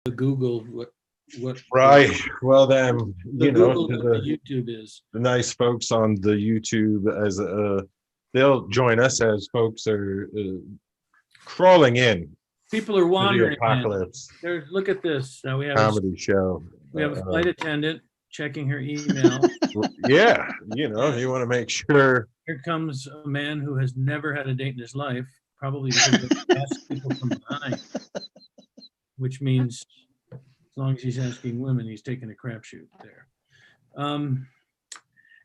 Google what Right. Well, then, the Google to the YouTube is. the nice folks on the YouTube, as they'll join us as folks are crawling in People are to the wandering. ApocaLips Look at this. Now we have Comedy Show. a flight attendant checking her email. Yeah, you want to make sure. Here comes a man who has never had a date in his life, probably because they ask people from behind, which means as long as he's asking women, he's taking a crapshoot there.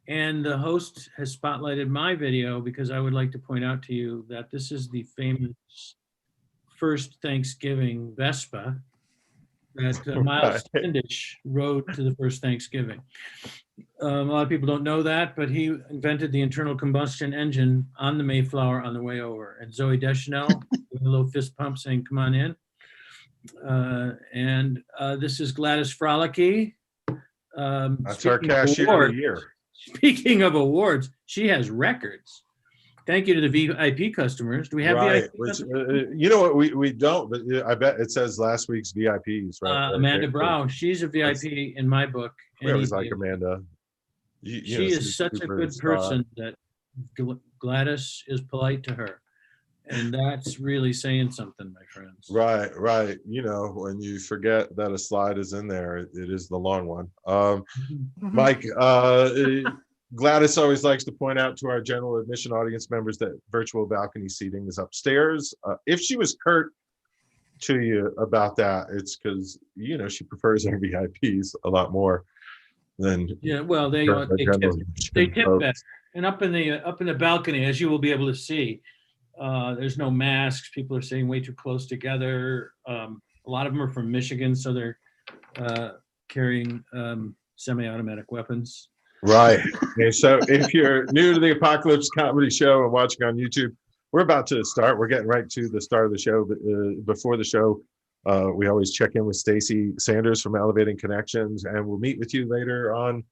And the host has spotlighted my video because I would like to point out to you that this is the famous first Thanksgiving Vespa that Miles Standish rode to the first Thanksgiving. A lot of people don't know that, but he invented the internal combustion engine on the Mayflower on the way over. And Zoe Deschanel with a little fist pump saying, "Come on in." And this is Gladys Frolicky. That's our cashier of the year. Speaking of awards, she has records. Thank you to the VIP customers. Do we have VIP customers? You know what? We don't, but I bet it says last week's VIPs, right? Amanda Brow. She's a VIP in my book. We always like Amanda. She is such a good person that Gladys is polite to her. And that's really saying something, my friends. Right. When you forget that a slide is in there, it is the long one. Mike, Gladys always likes to point out to our general admission audience members that virtual balcony seating is upstairs. If she was curt to you about that, it's because, she prefers our VIPs a lot more than. Yeah, well, they tip better. And up in the balcony, as you will be able to see, there's no masks. People are sitting way too close together. A lot of them are from Michigan, so they're carrying semi-automatic weapons. Right. Okay, so if you're new to the ApocaLips Comedy Show and watching on YouTube, we're about to start. We're getting right to the start of the show. But before the show, we always check in with Stacy Sanders from Elevating Connections, and we'll meet with you later on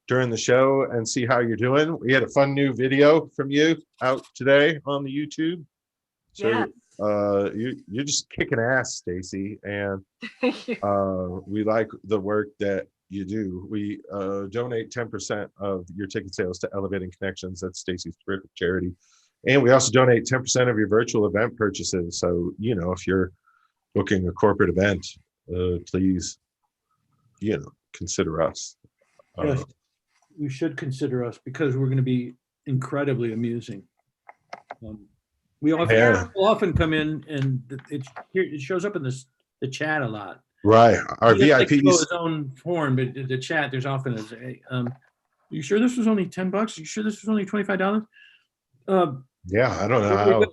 during the show and see how you're doing. We had a fun new video from you out today on the YouTube. So yes. You're just kicking ass, Stacy, and we like the work that you do. We donate 10% of your ticket sales to Elevating Connections. That's Stacy's terrific charity. And we also donate 10% of your virtual event purchases. So, if you're booking a corporate event, please, consider us. Yes, you should consider us because we're going to be incredibly amusing. We often come in and it shows up in the chat a lot. Right, our VIPs. Like his own form, but the chat there's often is you sure this was only $10? You sure this was only $25? Yeah, I don't know how.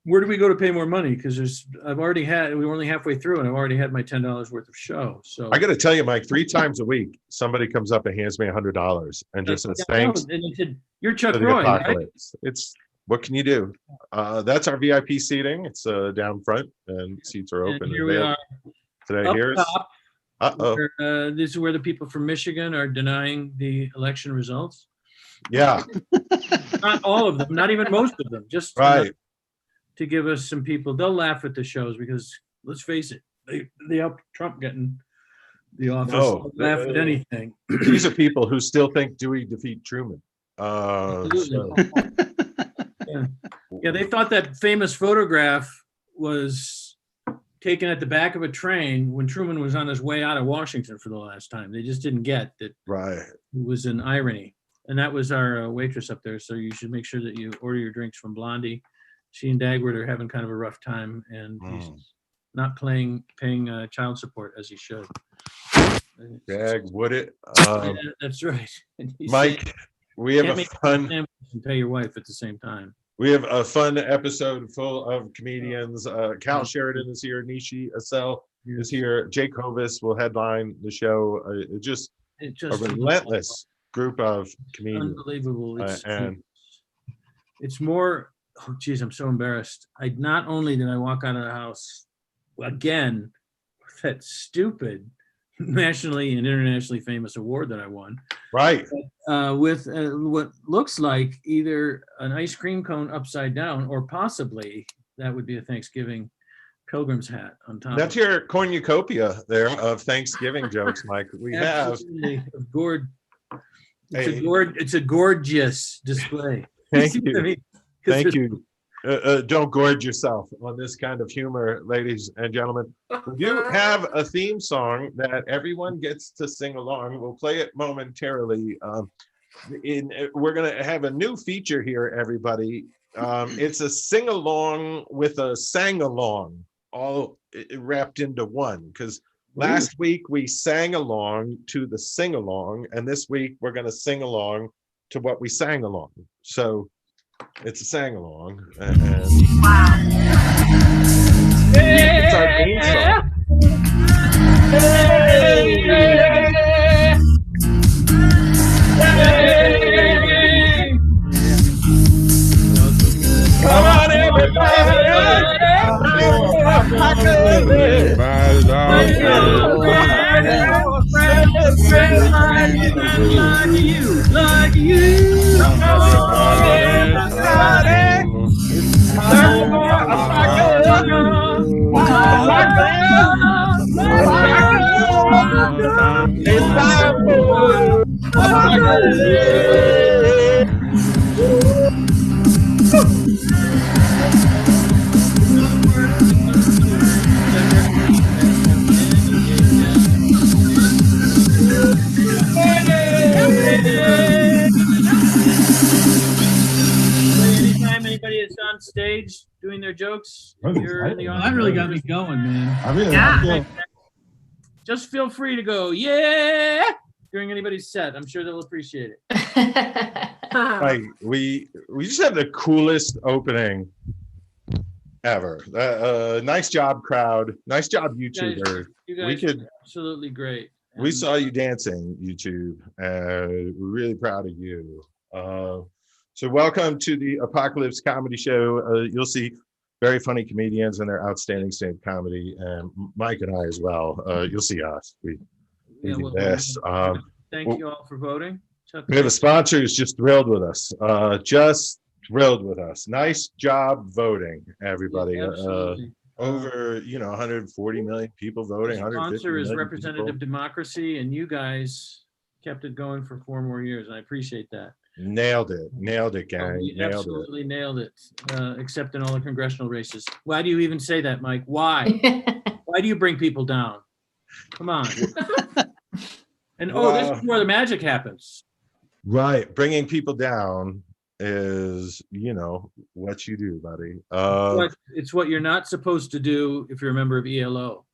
Where do we go to pay more money? Because we're only halfway through, and I've already had my $10 worth of show. So I got to tell you, Mike, 3 times a week, somebody comes up and hands me $100 and just says thanks. And he said, "You're Chuck Roy, right?" It's what can you do? That's our VIP seating. It's down front, and seats are open. And here we are. Today, here's. This is where the people from Michigan are denying the election results. Yeah. Not all of them, not even most of them, just right. To give us some people. They'll laugh at the shows because let's face it, they helped Trump getting the office. They'll laugh at anything. These are people who still think Dewey defeat Truman. Absolutely. Yeah, they thought that famous photograph was taken at the back of a train when Truman was on his way out of Washington for the last time. They just didn't get that. Right. It was an irony. And that was our waitress up there. So you should make sure that you order your drinks from Blondie. She and Dagwood are having kind of a rough time, and he's not paying child support as he should. Dagwood it. Yeah, that's right. Mike, we have a fun. And pay your wife at the same time. We have a fun episode full of comedians. Cal Sheridan is here. Nishy Acell is here. Jake Hovis will headline the show. Just a relentless group of comedians. Unbelievable. It's more. Oh, geez, I'm so embarrassed. Not only did I walk out of the house again with that stupid nationally and internationally famous award that I won. Right. With what looks like either an ice cream cone upside down, or possibly that would be a Thanksgiving pilgrim's hat on top. That's your cornucopia there of Thanksgiving jokes, Mike. We have. Absolutely. Hey. It's a gorgeous display. Thank See what I you. mean? 'Cause Thank there's- you. Don't gorge yourself on this kind of humor, ladies and gentlemen. We do have a theme song that everyone gets to sing along. We'll play it momentarily. We're going to have a new feature here, everybody. It's a sing-along with a sang-along, all wrapped into one. Because last week we sang along to the sing-along, and this week we're going to sing along to what we sang along. So it's a sang-along. It's our theme song. Come on, everybody! Like you. Anytime anybody is on stage doing their jokes, you're in the audience. That really got me going, man. Just feel free to go, yeah, during anybody's set. I'm sure they'll appreciate it. Like we just had the coolest opening ever. Nice job, crowd. Nice job, YouTuber. You guys are absolutely great. We saw you dancing, YouTube. We're really proud of you. So welcome to the ApocaLips Comedy Show. You'll see very funny comedians and their outstanding stand-up comedy, and Mike and I as well. You'll see us. We do the best. Thank you all for voting. We have a sponsor who's just thrilled with us. Just thrilled with us. Nice job voting, everybody. Absolutely. Over 140 million people voting. The sponsor is representative people. democracy, and you guys kept it going for 4 more years, and I appreciate that. Nailed it, gang. We absolutely nailed it, except in all the congressional races. Why do you even say that, Mike? Why? Why do you bring people down? Come on. And this is where the magic happens. Right, bringing people down is what you do, buddy. It's what you're not supposed to do if you're a member of ELO.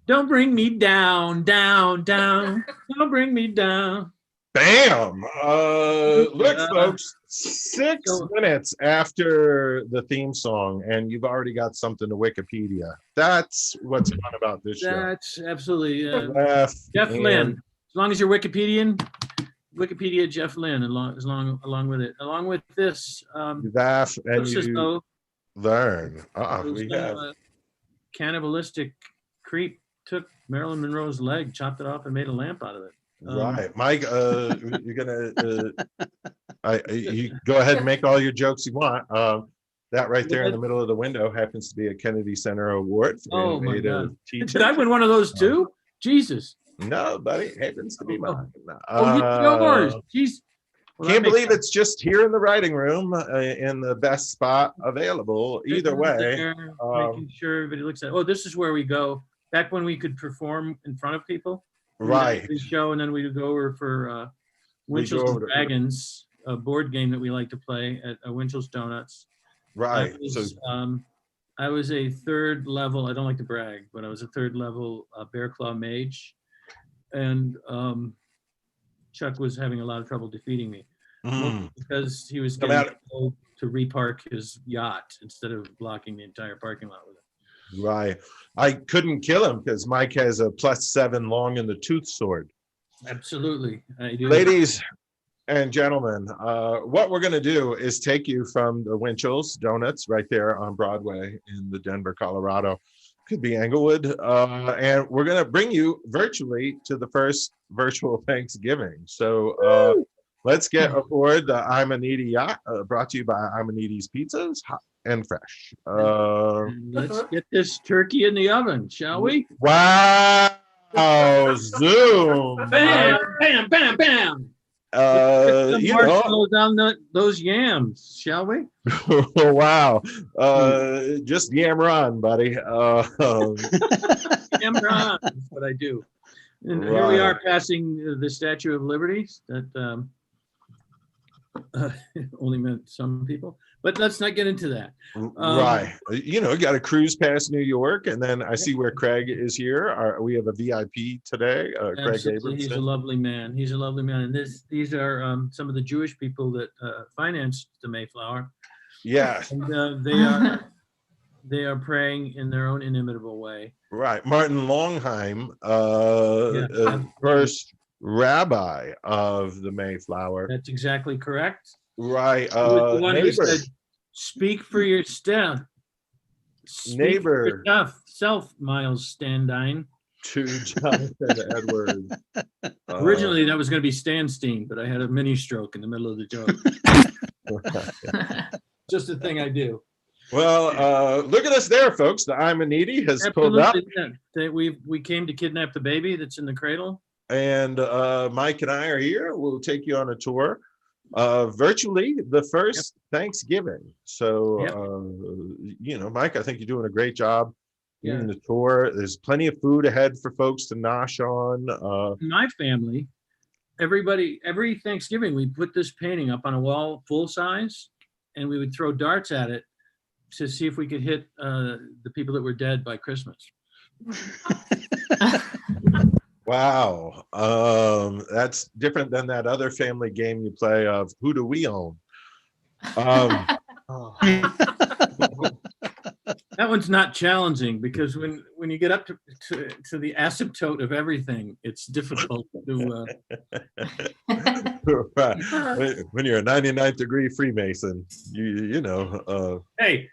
Don't bring me down, down, down. Don't bring me down. Bam! Look, folks, 6 minutes after the theme song, and you've already got something to Wikipedia. That's what's fun about this show. That's absolutely Jeff Lynne. As long as you're Wikipedia Jeff Lynne, along with it. Along with this, you laugh and you learn. We have cannibalistic creep took Marilyn Monroe's leg, chopped it off, and made a lamp out of it. Right, Mike. You're gonna. You go ahead and make all your jokes you want. That right there in the middle of the window happens to be a Kennedy Center Award for innovative teaching. Did I win one of those too? Jesus. No, buddy, it happens to be mine. Jeez. Well, can't believe it's just here in the writing room, in the best spot available. Either way, making sure everybody looks at. Oh, this is where we go. Back when we could perform in front of people. Right. Show, and then we would go over for Winchell's Dragons, a board game that we like to play at Winchell's Donuts. Right. I was a 3rd level. I don't like to brag, but I was a 3rd level Bear Claw mage, and Chuck was having a lot of trouble defeating me because he was getting told to repark his yacht instead of blocking the entire parking lot with it. Right. I couldn't kill him because Mike has a +7 long in the tooth sword. Absolutely. I do. Ladies and gentlemen, what we're going to do is take you from the Winchell's Donuts right there on Broadway in the Denver, Colorado. Could be Englewood. And we're going to bring you virtually to the first virtual Thanksgiving. So let's get aboard the I'm a Needy yacht, brought to you by I'm a Needy's Pizzas. and fresh. Let's get this turkey in the oven, shall we? Wow. Zoom. Bam, bam, bam, bam. Some You know, marshmallows on those yams, shall we? wow. Just yam on, buddy. Yam Ron, that's what I do. And here we are passing the Statue of Liberty that only meant some people, but let's not get into that. Right. You know, got to cruise past New York, and then I see where Craig is here. We have a VIP today, Craig Abramson. He's a lovely man. He's a lovely man. And these are some of the Jewish people that financed the Mayflower. Yeah. And they are praying in their own inimitable way. Right. Martin Longheim, first rabbi of the Mayflower. That's exactly correct. Right. The one who said, speak for yourself. Neighbor. Self, Miles Standine. To Jonathan Edwards. Originally, that was going to be Stanstein, but I had a mini stroke in the middle of the joke. Just a thing I do. Well, look at us there, folks. The I'm a Needy has pulled up. Yeah. We came to kidnap the baby that's in the cradle. And Mike and I are here. We'll take you on a tour. Virtually the first Thanksgiving. So, you know, Mike, I think you're doing a great job doing the tour. There's plenty of food ahead for folks to nosh on. My family, every Thanksgiving, we put this painting up on a wall full size, and we would throw darts at it to see if we could hit the people that were dead by Christmas. Wow. That's different than that other family game you play of who do we own? That one's not challenging because when you get up to the asymptote of everything, it's difficult to. Right. When you're a 99th degree Freemason, you know. Hey,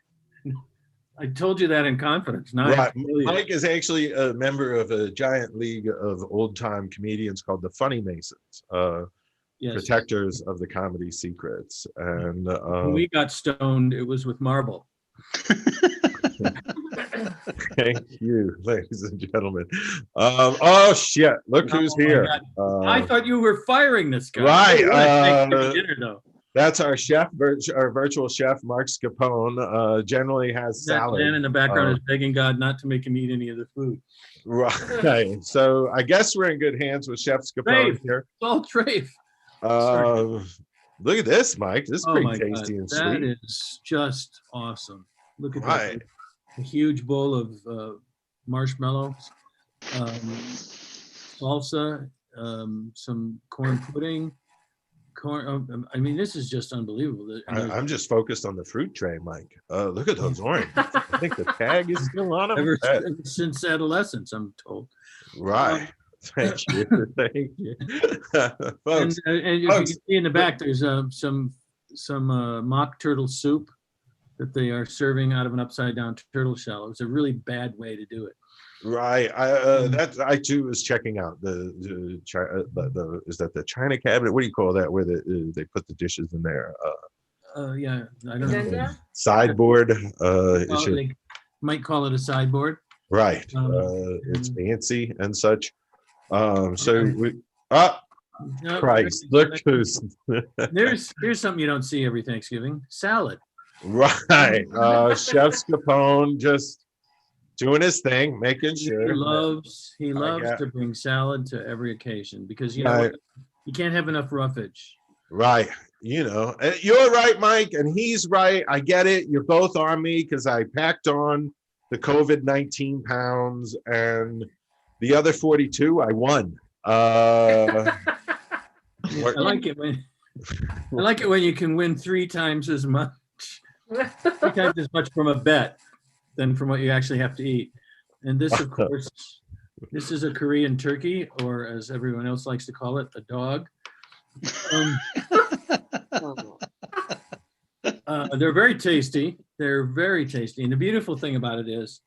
I told you that in confidence. Right. Mike is actually a member of a giant league of old-time comedians called the Funny Masons, protectors of the comedy secrets. And when we got stoned, it was with marble. Thank you, ladies and gentlemen. Oh shit! Look who's here. I thought you were firing this guy. Right. Dinner, though. That's our chef, our virtual chef, Mark Scapone. Generally has salad. That man in the background is begging God not to make him eat any of the food. Right. So I guess we're in good hands with Chef Scapone here. It's all Trafe. Look at this, Mike. This is pretty tasty and sweet. That is just awesome. Look at that. A huge bowl of marshmallows, salsa, some corn pudding. I mean, this is just unbelievable. I'm just focused on the fruit tray, Mike. Look at those oranges. I think the tag is still on them. Ever since adolescence, I'm told. Right. Thank you. Thank you. Folks, and you can see in the back, there's some mock turtle soup that they are serving out of an upside down turtle shell. It's a really bad way to do it. Right. I too was checking out the is that the china cabinet? What do you call that? Where they put the dishes in there? Yeah, I don't know. Sideboard. They might call it a sideboard. Right. It's fancy and such. Christ, look who's here's something you don't see every Thanksgiving: salad. Right. Chef Scapone just doing his thing, making sure. He loves to bring salad to every occasion because you know you can't have enough roughage. Right. You know, you're right, Mike, and he's right. I get it. You're both on me because I packed on the COVID-19 pounds, and the other 42 I won. I like it when you can win 3 times as much. 3 times as much from a bet than from what you actually have to eat. And this, of course, this is a Korean turkey, or as everyone else likes to call it, a dog. They're very tasty. They're very tasty. And the beautiful thing about it is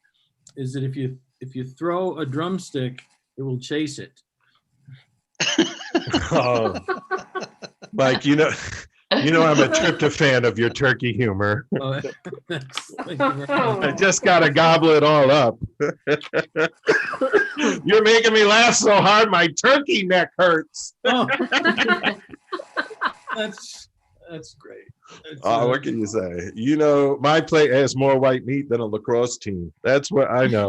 that if you throw a drumstick, it will chase it. Oh, Mike, you know, You know, I'm a tryptophan of your turkey humor. Oh, thank you very much. I just gotta gobble it all up. You're making me laugh so hard, my turkey neck hurts. Oh. That's great. What can you say? You know, my plate has more white meat than a lacrosse team. That's what I know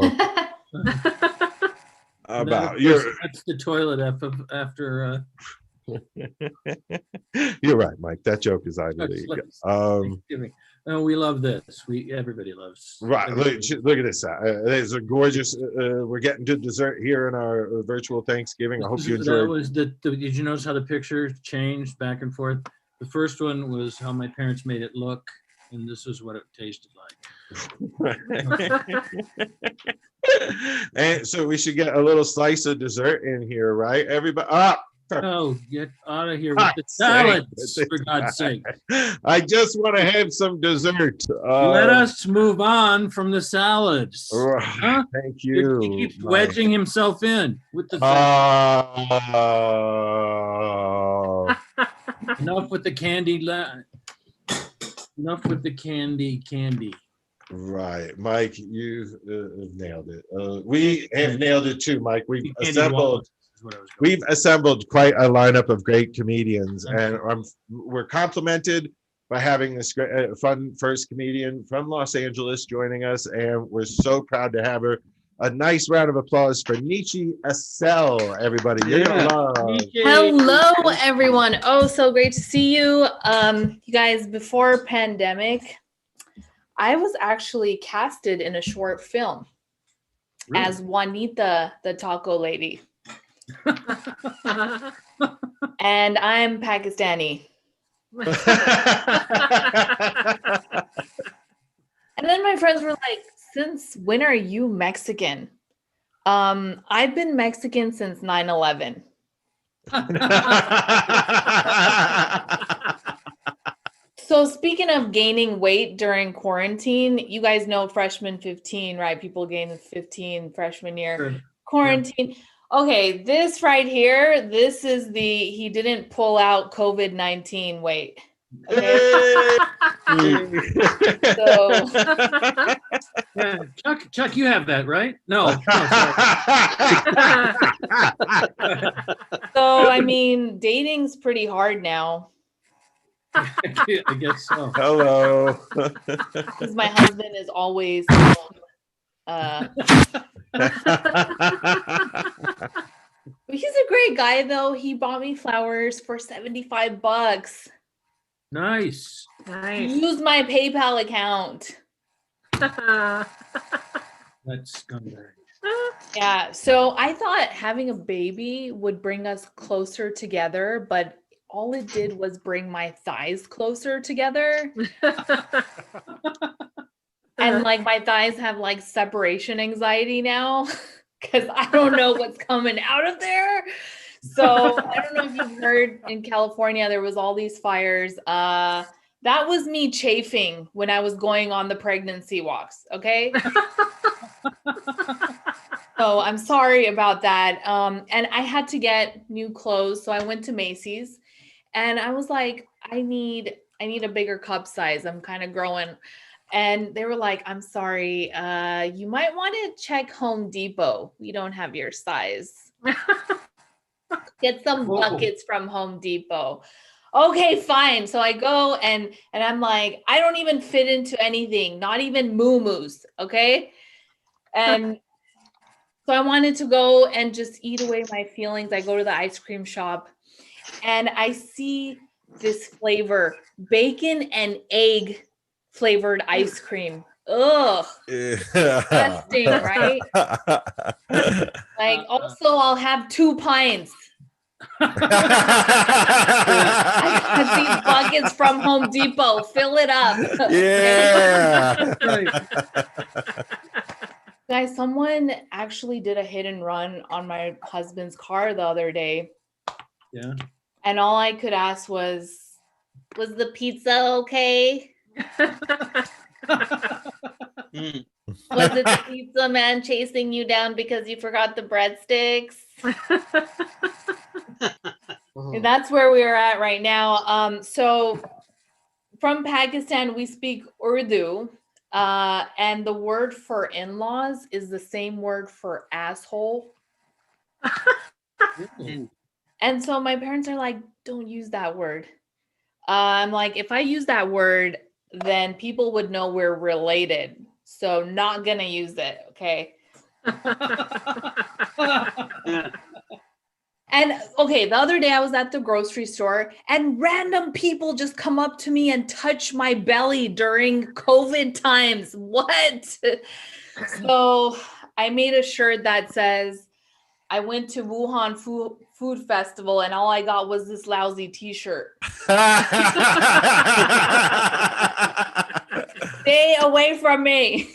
about. That's the toilet after You're right, Mike. That joke is idly. Thanksgiving. Oh, we love this. Everybody loves. Right. Look at this. There's a gorgeous. We're getting to dessert here in our virtual Thanksgiving. I hope you enjoyed. That was did you notice how the picture changed back and forth? The first one was how my parents made it look, and this is what it tasted like. And so we should get a little slice of dessert in here, right? Everybody. Oh, get out of here with the salads, for God's sake. I just want to have some dessert. Let us move on from the salads. Huh? Thank you. He keeps wedging himself in with the Enough with the candy. Enough with the candy. Right, Mike, you nailed it. We have nailed it too, Mike. We've assembled quite a lineup of great comedians, and we're complimented by having this great, fun first comedian from Los Angeles joining us, and we're so proud to have her. A nice round of applause for Nishy Acell, everybody. Yeah. Hello, everyone. Oh, so great to see you. You guys, before pandemic, I was actually casted in a short film as Juanita, the taco lady. And I'm Pakistani. And then my friends were like, since when are you Mexican? I've been Mexican since 9/11. So speaking of gaining weight during quarantine, you guys know freshman 15, right? People gain 15 freshman year. Sure. Quarantine. Yeah. Okay, this right here, this is he didn't pull out COVID-19 weight. Okay. So yeah, Chuck, you have that, right? No. So I mean, dating's pretty hard now. I guess so. Hello. Because my husband is always he's a great guy though. He bought me flowers for $75. Nice. Use my PayPal account. That's scumbag. Yeah, so I thought having a baby would bring us closer together, but all it did was bring my thighs closer together. And like my thighs have like separation anxiety now because I don't know what's coming out of there. So I don't know if you've heard in California, there was all these fires. That was me chafing when I was going on the pregnancy walks. Okay. So I'm sorry about that. And I had to get new clothes. So I went to Macy's and I was like, I need a bigger cup size. I'm kind of growing. And they were like, I'm sorry, you might want to check Home Depot. We don't have your size. Get some buckets from Home Depot. Okay, fine. So I go and I'm like, I don't even fit into anything, not even moo-moos. Okay. And so I wanted to go and just eat away my feelings. I go to the ice cream shop and I see this flavor, bacon and egg flavored ice cream. Ugh. Disgusting, right? Like, also, I'll have 2 pints. I got these buckets from Home Depot. Fill it up. Yeah. Guys, someone actually did a hit and run on my husband's car the other day. Yeah. And all I could ask was the pizza okay? Was it the pizza man chasing you down because you forgot the breadsticks? That's where we are at right now. So from Pakistan, we speak Urdu. And the word for in-laws is the same word for asshole. And so my parents are like, don't use that word. I'm like, if I use that word, then people would know we're related. So not gonna use it, okay? And okay, the other day I was at the grocery store and random people just come up to me and touch my belly during COVID times. What? So I made a shirt that says, I went to Wuhan Food Festival and all I got was this lousy t-shirt. Stay away from me.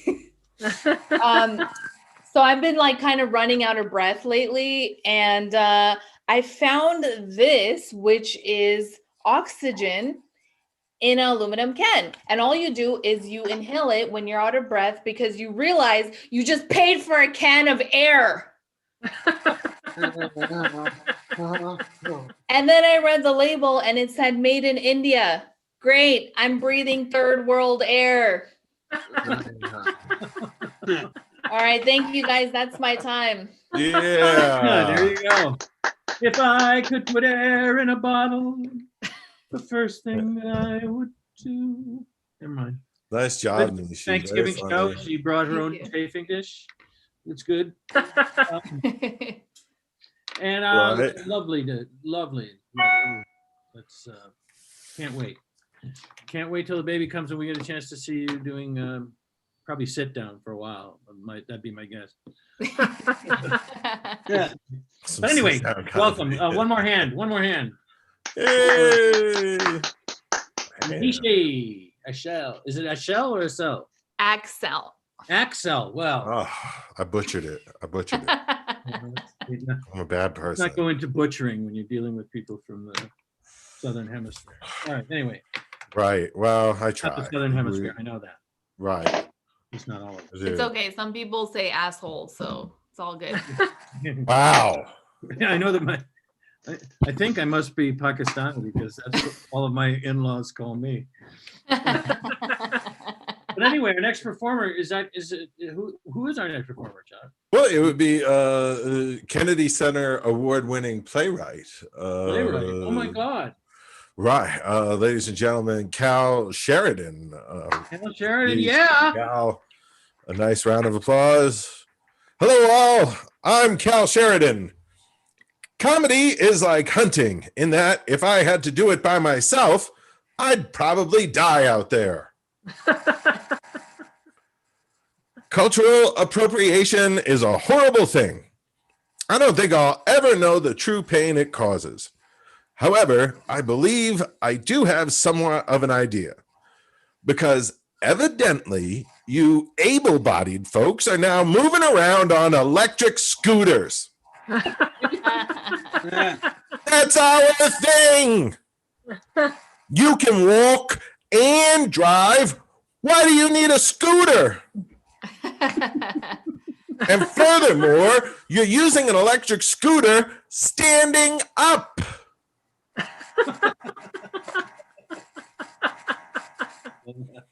So I've been like kind of running out of breath lately, and I found this, which is oxygen in an aluminum can. And all you do is you inhale it when you're out of breath because you realize you just paid for a can of air. And then I read the label and it said made in India. Great, I'm breathing third world air. All right, thank you guys. That's my time. Yeah. There you go. If I could put air in a bottle, the first thing that I would do. Never mind. Nice job, Good Nishy. Thanksgiving Very show. funny. She brought her own Thank you. chafing dish. It's good. And Right. lovely. Let's can't wait. Can't wait till the baby comes and we get a chance to see you doing probably sit down for a while. That'd be my guess. Yeah. Some But anyway, sit-down welcome. comedy. One more hand. Hey. Nishy. Acell. Is it Acell or Acell? Acell. Acell. Well, Oh, I butchered it. I'm a bad let's person. not go into butchering when you're dealing with people from the Southern Hemisphere. All right. Anyway, Right. Well, I try. not the Southern Hemisphere. I know that. Right. It's not all of It's okay. Some people say asshole, so it's all good. it. Wow. I know that I think I must be Pakistani because that's what all of my in-laws call me. But anyway, our next performer who is our next performer, John? Well, it would be Kennedy Center award-winning playwright. Playwright. Oh my God. Right. Ladies and gentlemen, Cal Sheridan. Cal Sheridan, please yeah. give Cal a nice round of applause. Hello, all. I'm Cal Sheridan. Comedy is like hunting in that if I had to do it by myself, I'd probably die out there. Cultural appropriation is a horrible thing. I don't think I'll ever know the true pain it causes. However, I believe I do have somewhat of an idea because evidently you able-bodied folks are now moving around on electric scooters. That's our thing. You can walk and drive. Why do you need a scooter? And furthermore, you're using an electric scooter standing up.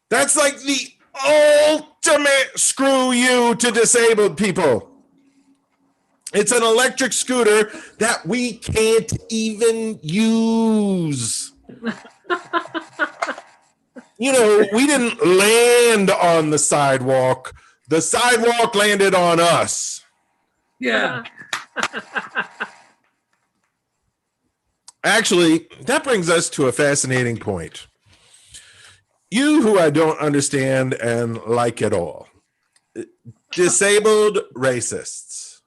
That's like the ultimate screw you to disabled people. It's an electric scooter that we can't even use. You know, we didn't land on the sidewalk. The sidewalk landed on us. Yeah. Actually, that brings us to a fascinating point. You who I don't understand and like at all. Disabled racists.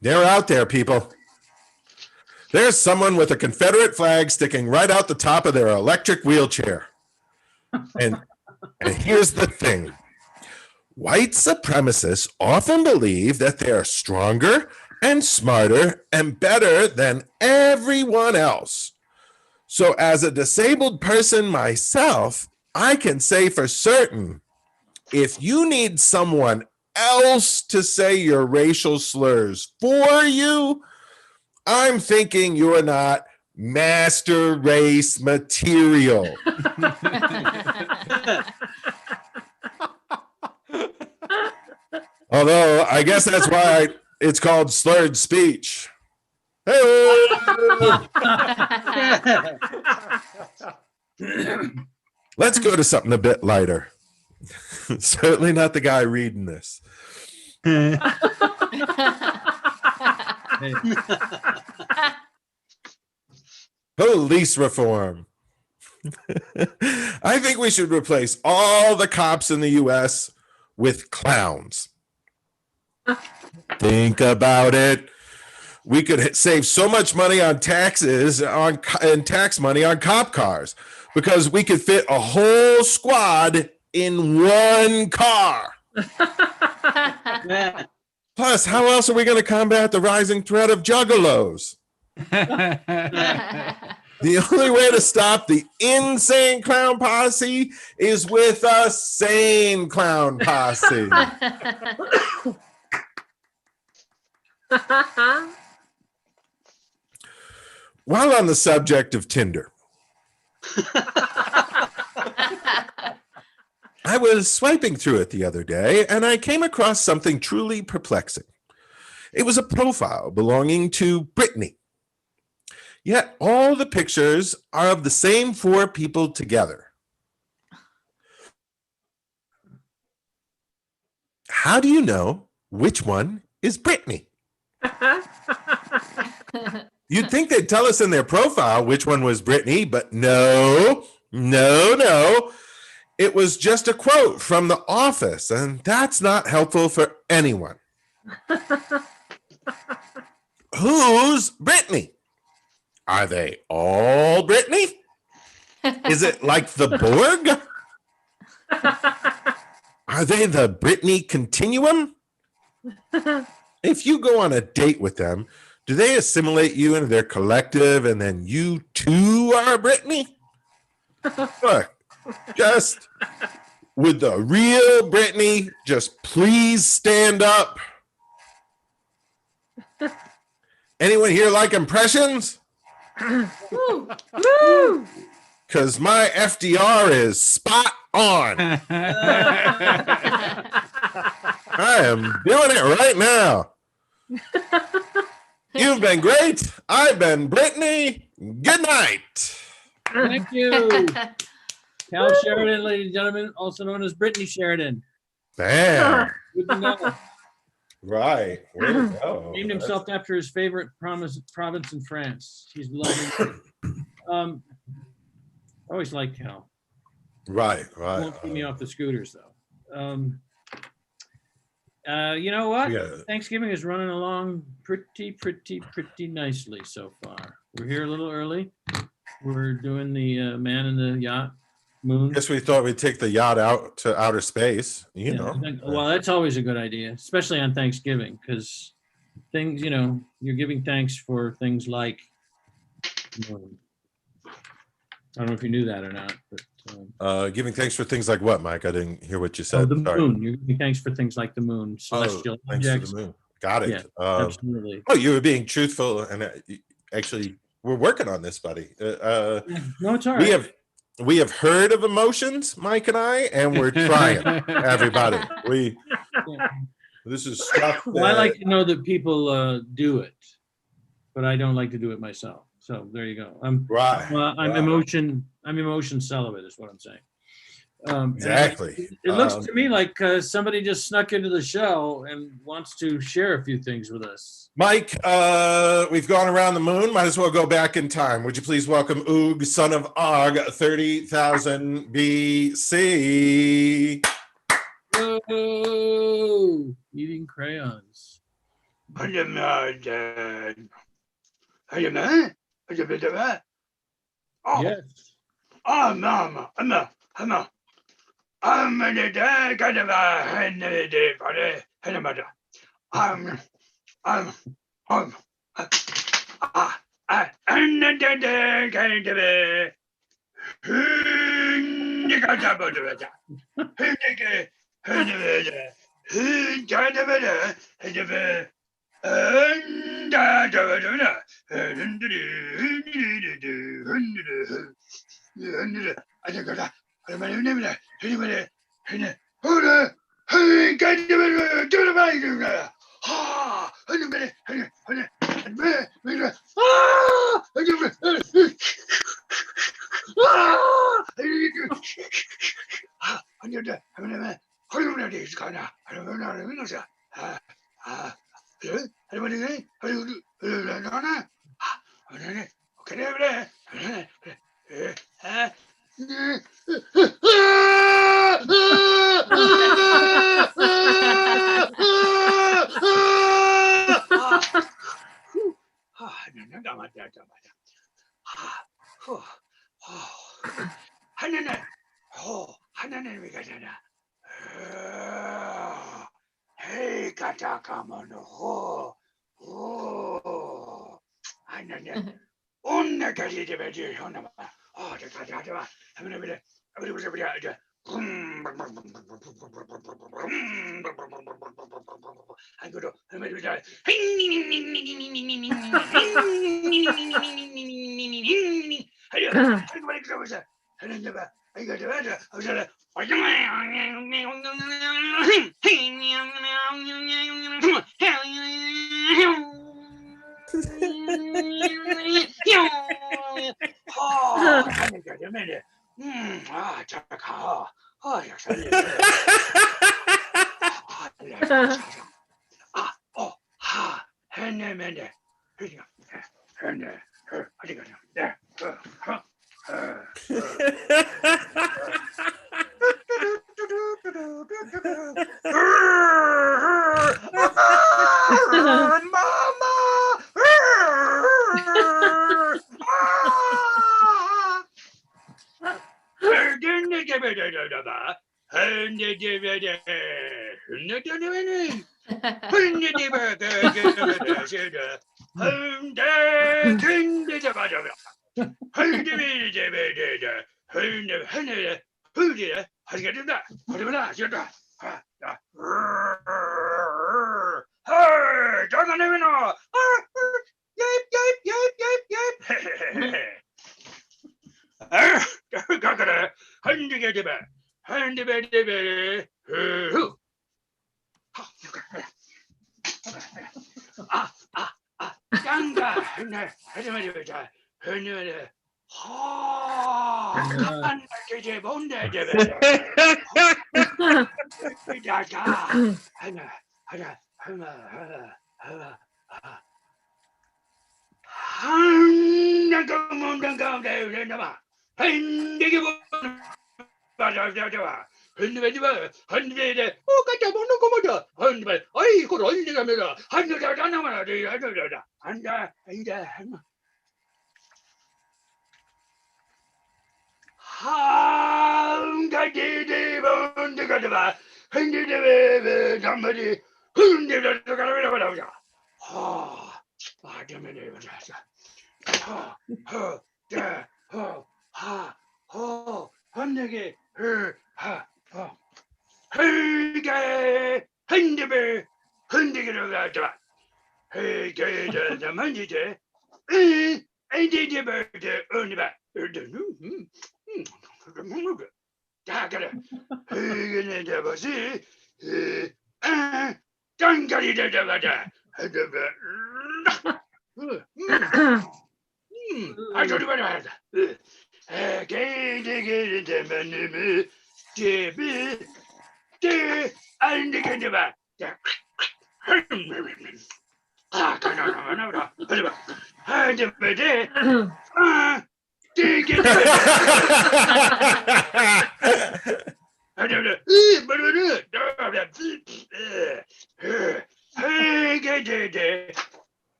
They're out there, people. There's someone with a Confederate flag sticking right out the top of their electric wheelchair. And here's the thing. White supremacists often believe that they're stronger and smarter and better than everyone else. So as a disabled person myself, I can say for certain, if you need someone else to say your racial slurs for you, I'm thinking you're not master race material. Although I guess that's why it's called slurred speech. Hey! Let's go to something a bit lighter. Certainly not the guy reading this. Police reform. I think we should replace all the cops in the US with clowns. Think about it. We could save so much money on taxes and tax money on cop cars because we could fit a whole squad in one car. Plus, how else are we going to combat the rising threat of juggalos? The only way to stop the insane clown posse is with a sane clown posse. While on the subject of Tinder, I was swiping through it the other day and I came across something truly perplexing. It was a profile belonging to Brittany. Yet all the pictures are of the same 4 people together. How do you know which one is Brittany? You'd think they'd tell us in their profile which one was Brittany, but no. It was just a quote from The Office, and that's not helpful for anyone. Who's Brittany? Are they all Brittany? Is it like the Borg? Are they the Brittany continuum? If you go on a date with them, do they assimilate you into their collective and then you too are Brittany? Look, just would the real Brittany just please stand up? Anyone here like impressions? Because my FDR is spot on. I am doing it right now. You've been great. I've been Brittany. Good night. Thank you. Cal Sheridan, ladies and gentlemen, also known as Brittany Sheridan. Bam. Good to know. Right. Where to go? Named himself after his favorite province in France. He's lovely. I always liked Cal. Right. Won't keep me off the scooters though. You know what? Yeah. Thanksgiving is running along pretty nicely so far. We're here a little early. We're doing the man in the yacht moon. Guess we thought we'd take the yacht out to outer space, you know. Well, that's always a good idea, especially on Thanksgiving, because things, you're giving thanks for things like moon. I don't know if you knew that or not, but Giving thanks for things like what, Mike? I didn't hear what you said. the Sorry. moon. You're giving thanks for things like the moon, celestial Thanks objects. to the moon. Got it. Yeah, absolutely. Oh, you were being truthful, and actually, we're working on this, buddy. No, it's all right. We have heard of emotions, Mike and I, and we're trying. Everybody, this is stuff. Well, I like to know that people do it, but I don't like to do it myself. So there you go. I'm emotion celibate is what I'm saying. Exactly. It looks to me like somebody just snuck into the show and wants to share a few things with us. Mike, we've gone around the moon. Might as well go back in time. Would you please welcome Oog, son of Og, 30,000 BC. Oh, eating crayons. Yes.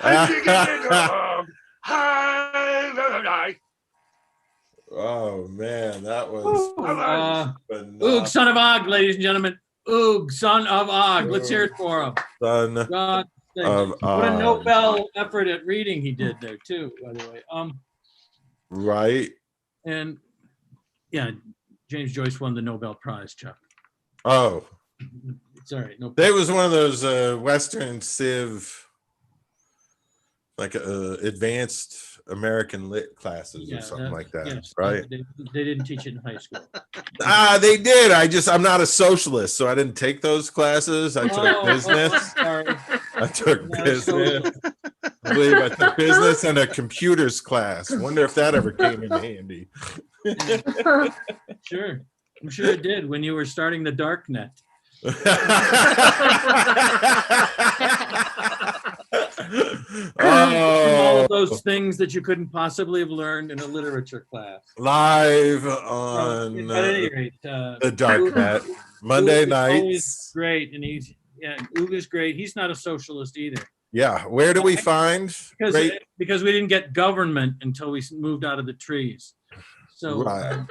Oh man, that was Oog, son of Og, ladies and gentlemen. Oog, son of Og. Let's hear it for him. son God, of what a Og. Nobel effort at reading he did there too, by the way. Right. And yeah, James Joyce won the Nobel Prize, Chuck. Oh, It's all right. No there was one of those Western Civ, like advanced American lit classes or something like that, yes, right? They didn't teach it in high school. They did. I'm not a socialist, so I didn't take those classes. I took business. Sorry. I took Not a business. socialist. I believe I took business and a computers class. Wonder if that ever came in handy. Sure. I'm sure it did when you were starting the dark net. All of those things that you couldn't possibly have learned in a literature class. Live on At any rate, the dark net, Monday nights. Great, and Oog is great. He's not a socialist either. Yeah, where do we find? Because we didn't get government until we moved out of the trees. So, right.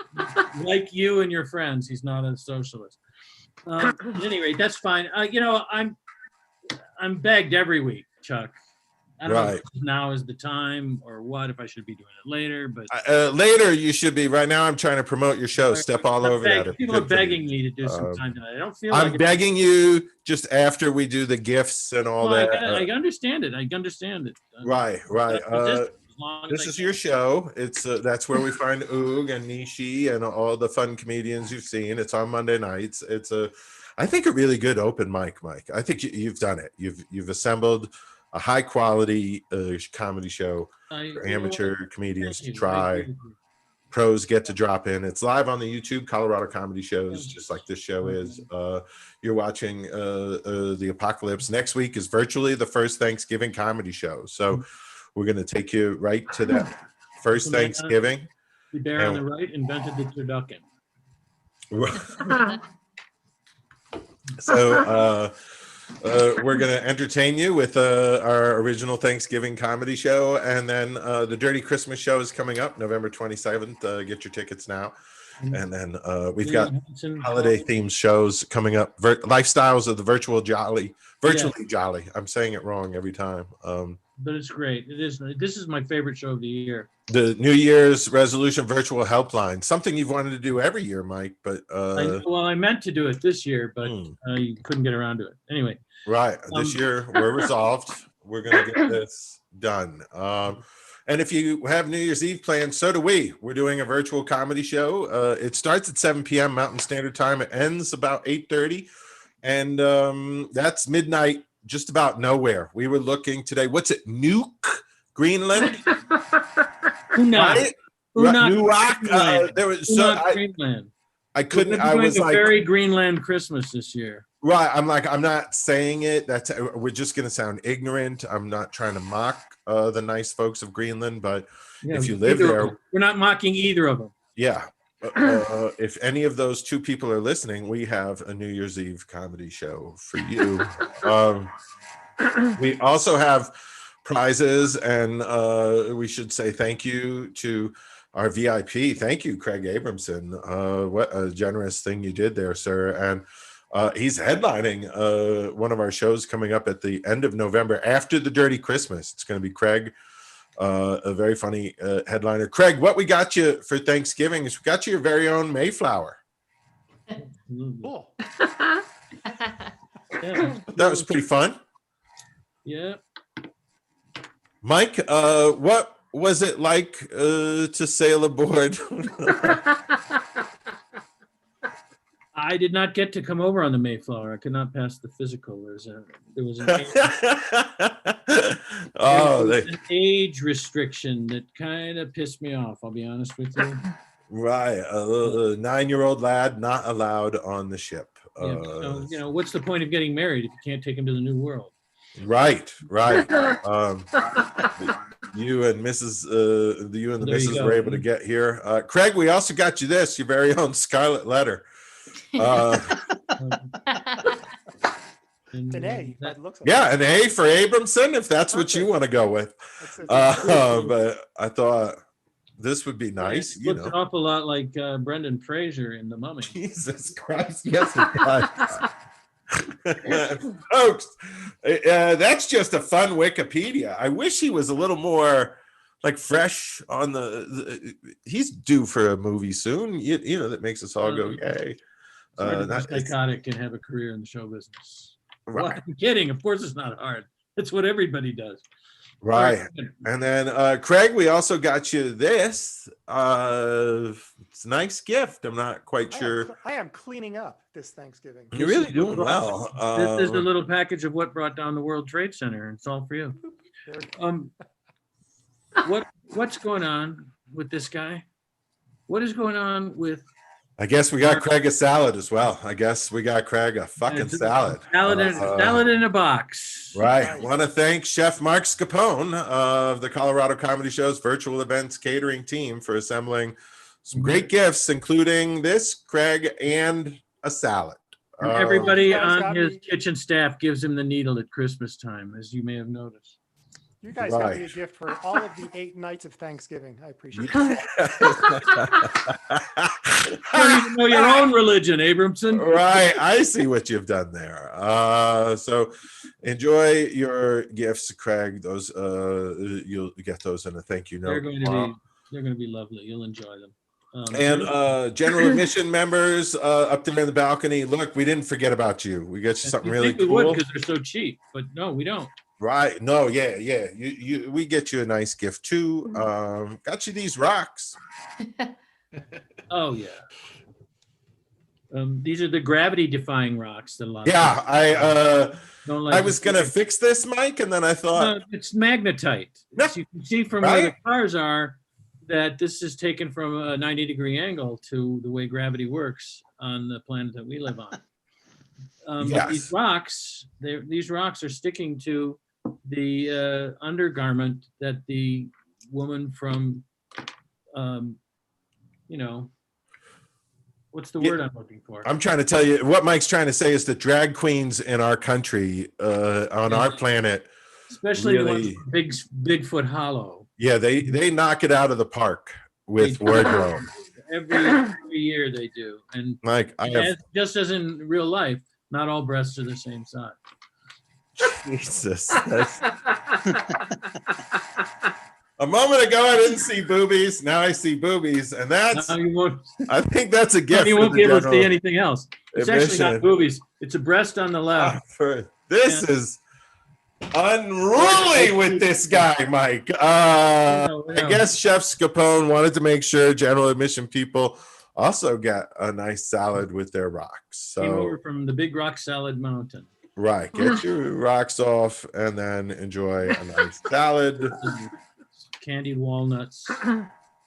Like you and your friends, he's not a socialist. At any rate, that's fine. I'm begged every week, Chuck. I don't know if now is the time or what, if I should be doing it later, but later you should be. Right now I'm trying to promote your show. Step all over that. People are begging me to do some time tonight. I don't feel I'm begging you just after we do the gifts and all that. I understand it. Right. This is your show. It's that's where we find Oog and Nishy and all the fun comedians you've seen. It's on Monday nights. It's I think a really good open mic, Mike. I think you've done it. You've assembled a high quality comedy show for amateur comedians to try. Pros get to drop in. It's live on the YouTube Colorado Comedy Shows, just like this show is. You're watching the ApocaLips. Next week is virtually the first Thanksgiving comedy show. So we're going to take you right to that first Thanksgiving. The bear on the right invented the turducken. So we're going to entertain you with our original Thanksgiving comedy show. And then the Dirty Christmas show is coming up November 27th. Get your tickets now. And then we've got holiday themed shows coming up. Lifestyles of the Virtually Jolly. I'm saying it wrong every time. But it's great. It is. This is my favorite show of the year. The New Year's resolution virtual helpline, something you've wanted to do every year, Mike. But I meant to do it this year, but I couldn't get around to it. Anyway, right. This year we're resolved. We're gonna get this done. And if you have New Year's Eve plans, so do we. We're doing a virtual comedy show. It starts at 7 p.m. Mountain Standard Time. It ends about 8:30, and that's midnight. Just about nowhere. We were looking today. What's it? Nuuk, Greenland. Nuuk. There was Greenland. I couldn't. I was like, very Greenland Christmas this year. Right. I'm not saying it. We're just gonna sound ignorant. I'm not trying to mock the nice folks of Greenland, but if you live there, we're not mocking either of them. Yeah. If any of those two people are listening, we have a New Year's Eve comedy show for you. We also have prizes, and we should say thank you to our VIP. Thank you, Craig Abramson. What a generous thing you did there, sir. And he's headlining one of our shows coming up at the end of November after the Dirty Christmas. It's going to be Craig. A very funny headliner. Craig, what we got you for Thanksgiving is we got you your very own Mayflower. Cool. That was pretty fun. Yeah. Mike, what was it like to sail aboard? I did not get to come over on the Mayflower. I could not pass the physical. There was an age restriction that kind of pissed me off. I'll be honest with you. Right, a 9-year-old lad not allowed on the ship. So, what's the point of getting married if you can't take him to the New World? Right. You and Mrs. You and the missus were able to get here. Craig, we also got you this, your very own Scarlet Letter. And, An A, by that- the looks of it. Yeah, an A for Abramson, if that's what you Perfect. want to go with. But I thought this would be nice, it you looks know. an awful lot like Brendan Fraser in The Mummy. Jesus Christ, yes it does. Folks, that's just a fun Wikipedia. I wish he was a little more like fresh on he's due for a movie soon, you know, that makes us all go, yay. It's hard to be It's- psychotic and have a career in the show business. Well, Right. I'm kidding. Of course, it's not hard. It's what everybody does. Right. And then Craig, we also got you this. It's a nice gift. I'm not quite sure. I am cleaning up this Thanksgiving. You're really doing well. This is a little package of what brought down the World Trade Center, and it's all for you. What's going on with this guy? What is going on with I guess we got Craig a salad as well. I guess we got Craig a fucking salad. Salad in a box. Right. Want to thank Chef Mark Scapone of the Colorado Comedy Show's virtual events catering team for assembling some great gifts, including this, Craig, and a salad. And everybody You guys on got his me- kitchen staff gives him the needle at Christmas time, as you may have noticed. You guys got me a Right. gift for all of the 8 nights of Thanksgiving. I appreciate it. You don't even know your own religion, Abramson. Right, I see what you've done there. So enjoy your gifts, Craig. Those you'll get those in a thank you They're note. going to be lovely. You'll enjoy them. And general admission members up there in the balcony. Look, we didn't forget about you. We got you something really we would cool. because they're so cheap, but no, we don't. Right? No, yeah. We get you a nice gift too. Got you these rocks. Oh yeah. These are the gravity-defying rocks that a lot. Yeah, of people don't like. I was gonna fix this, Mike, and then I thought, No, it's magnetite. No. As you can see from where the Right. cars are, that this is taken from a 90-degree angle to the way gravity works on the planet that we live on. But Yes. these rocks are sticking to the undergarment that the woman from, what's the Yeah. word I'm looking for? I'm trying to tell you what Mike's trying to say is that drag queens in our country, on our planet, Especially the ones really- from Bigfoot Hollow. yeah, they knock it out of the park with They do. wardrobe. Every year they do, and Mike, I have just as in real life, not all breasts are the same size. Jesus. A moment ago, I didn't see boobies. Now I see boobies, and that's. Now you won't, I think that's a gift. you for won't the be able to see general anything else. It's actually not admission. boobies. It's a breast on the left. This is unruly with this guy, Mike. I I guess Chef Scapone wanted to make sure general admission people also got a nice salad with their rocks. Came So, over from the Big Rock Salad Mountain. right, get your rocks off and then enjoy a nice salad. Candied walnuts.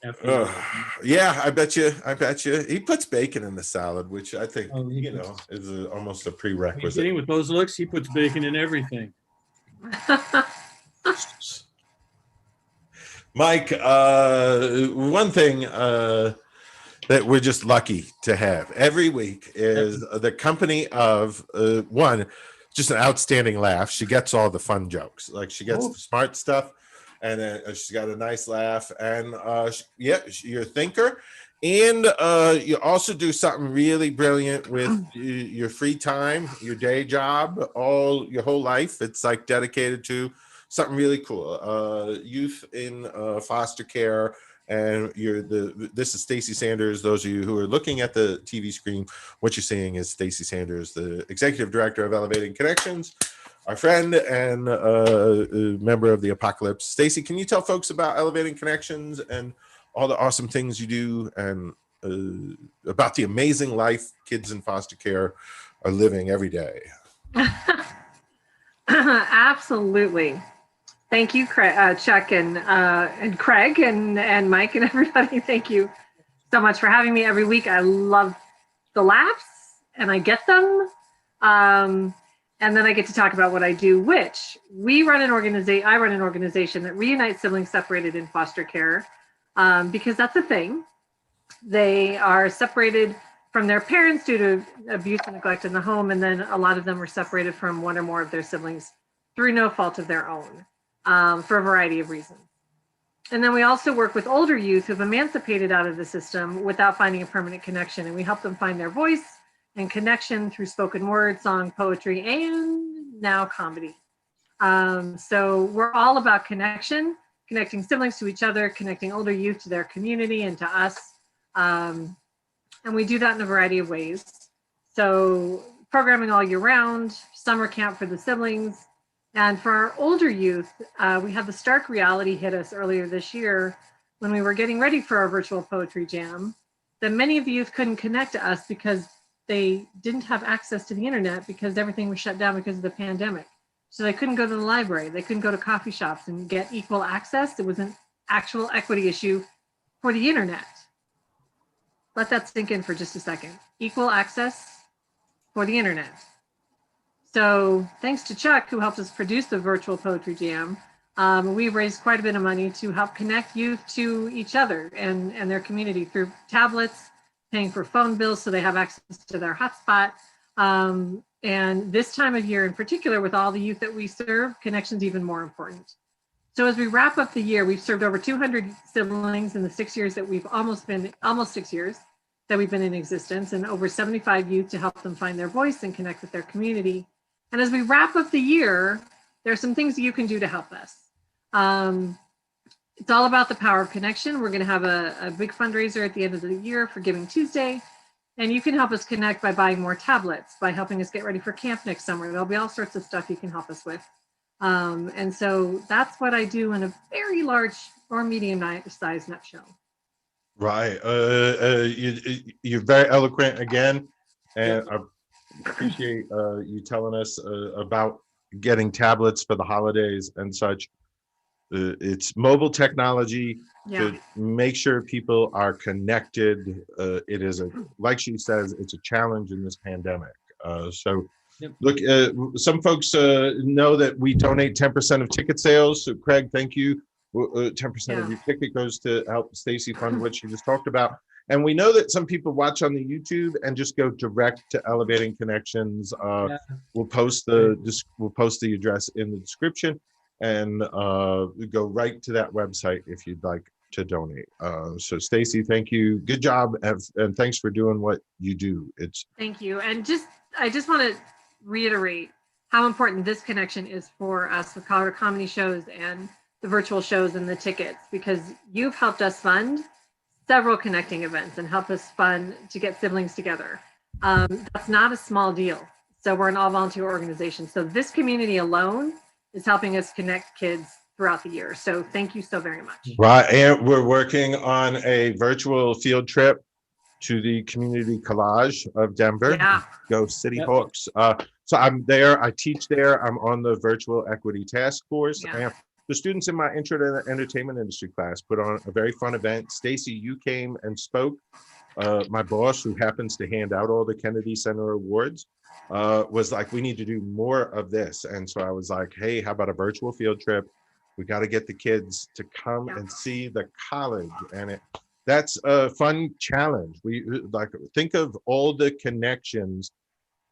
After Ugh. Yeah, I bet you. He puts bacon in the salad, which I think Oh, he puts- is almost a Are you prerequisite. kidding? With those looks, he puts bacon in everything. Mike, one thing that we're just lucky to have every week is the company of one, just an outstanding laugh. She gets all the fun jokes, like she gets Oh. the smart stuff, and then she's got a nice laugh. And you're a thinker, and you also do something really brilliant with your free time, your day job, your whole life. It's like dedicated to something really cool. Youth in foster care. And this is Stacy Sanders. Those of you who are looking at the TV screen, what you're seeing is Stacy Sanders, the executive director of Elevating Connections, our friend and member of the ApocaLips. Stacy, can you tell folks about Elevating Connections and all the awesome things you do, and about the amazing life kids in foster care are living every day? Absolutely. Thank you, Chuck and Craig and Mike and everybody. Thank you so much for having me every week. I love the laughs and I get them. And then I get to talk about what I do, which I run an organization that reunites siblings separated in foster care, because that's a thing. They are separated from their parents due to abuse and neglect in the home. And then a lot of them were separated from one or more of their siblings through no fault of their own, for a variety of reasons. And then we also work with older youth who've emancipated out of the system without finding a permanent connection. And we help them find their voice and connection through spoken word, song, poetry, and now comedy. So we're all about connection, connecting siblings to each other, connecting older youth to their community and to us. And we do that in a variety of ways. So programming all year round, summer camp for the siblings. And for our older youth, we had the stark reality hit us earlier this year when we were getting ready for our virtual poetry jam, that many of the youth couldn't connect to us because they didn't have access to the internet because everything was shut down because of the pandemic. So they couldn't go to the library, they couldn't go to coffee shops and get equal access. It was an actual equity issue for the internet. Let that sink in for just a second. Equal access for the internet. So thanks to Chuck, who helped us produce the virtual poetry jam, we've raised quite a bit of money to help connect youth to each other and their community through tablets, paying for phone bills so they have access to their hotspot. And this time of year in particular, with all the youth that we serve, connection's even more important. So as we wrap up the year, we've served over 200 siblings in the 6 years that we've almost 6 years that we've been in existence, and over 75 youth to help them find their voice and connect with their community. And as we wrap up the year, there are some things that you can do to help us. It's all about the power of connection. We're going to have a big fundraiser at the end of the year for Giving Tuesday. And you can help us connect by buying more tablets, by helping us get ready for camp next summer. There'll be all sorts of stuff you can help us with. And so that's what I do in a very large or medium-sized nutshell. Right. You're very eloquent again. And I appreciate you telling us about getting tablets for the holidays and such. It's mobile technology to make sure people are connected. It is like she says, it's a challenge in this pandemic. Look, some folks know that we donate 10% of ticket sales. So Craig, thank you. 10% of your ticket goes to help Stacy fund what she just talked about. And we know that some people watch on the YouTube and just go direct to Elevating Connections. We'll post the address in the description, and go right to that website if you'd like to donate. So Stacy, thank you. Good job, and thanks for doing what you do. Thank you. And I just want to reiterate how important this connection is for us with Colorado comedy shows and the virtual shows and the tickets, because you've helped us fund several connecting events and help us fund to get siblings together. That's not a small deal. So we're an all volunteer organization. So this community alone is helping us connect kids throughout the year. So thank you so very much. Right, and we're working on a virtual field trip to the Community Collage of Denver. Go City Hawks. So I'm there, I teach there. I'm on the virtual equity task force. And the students in my intro to the entertainment industry class put on a very fun event. Stacy, you came and spoke. My boss, who happens to hand out all the Kennedy Center awards, was like, we need to do more of this. And so I was like, hey, how about a virtual field trip? We got to get the kids to come and see the college. And that's a fun challenge. We like, think of all the connections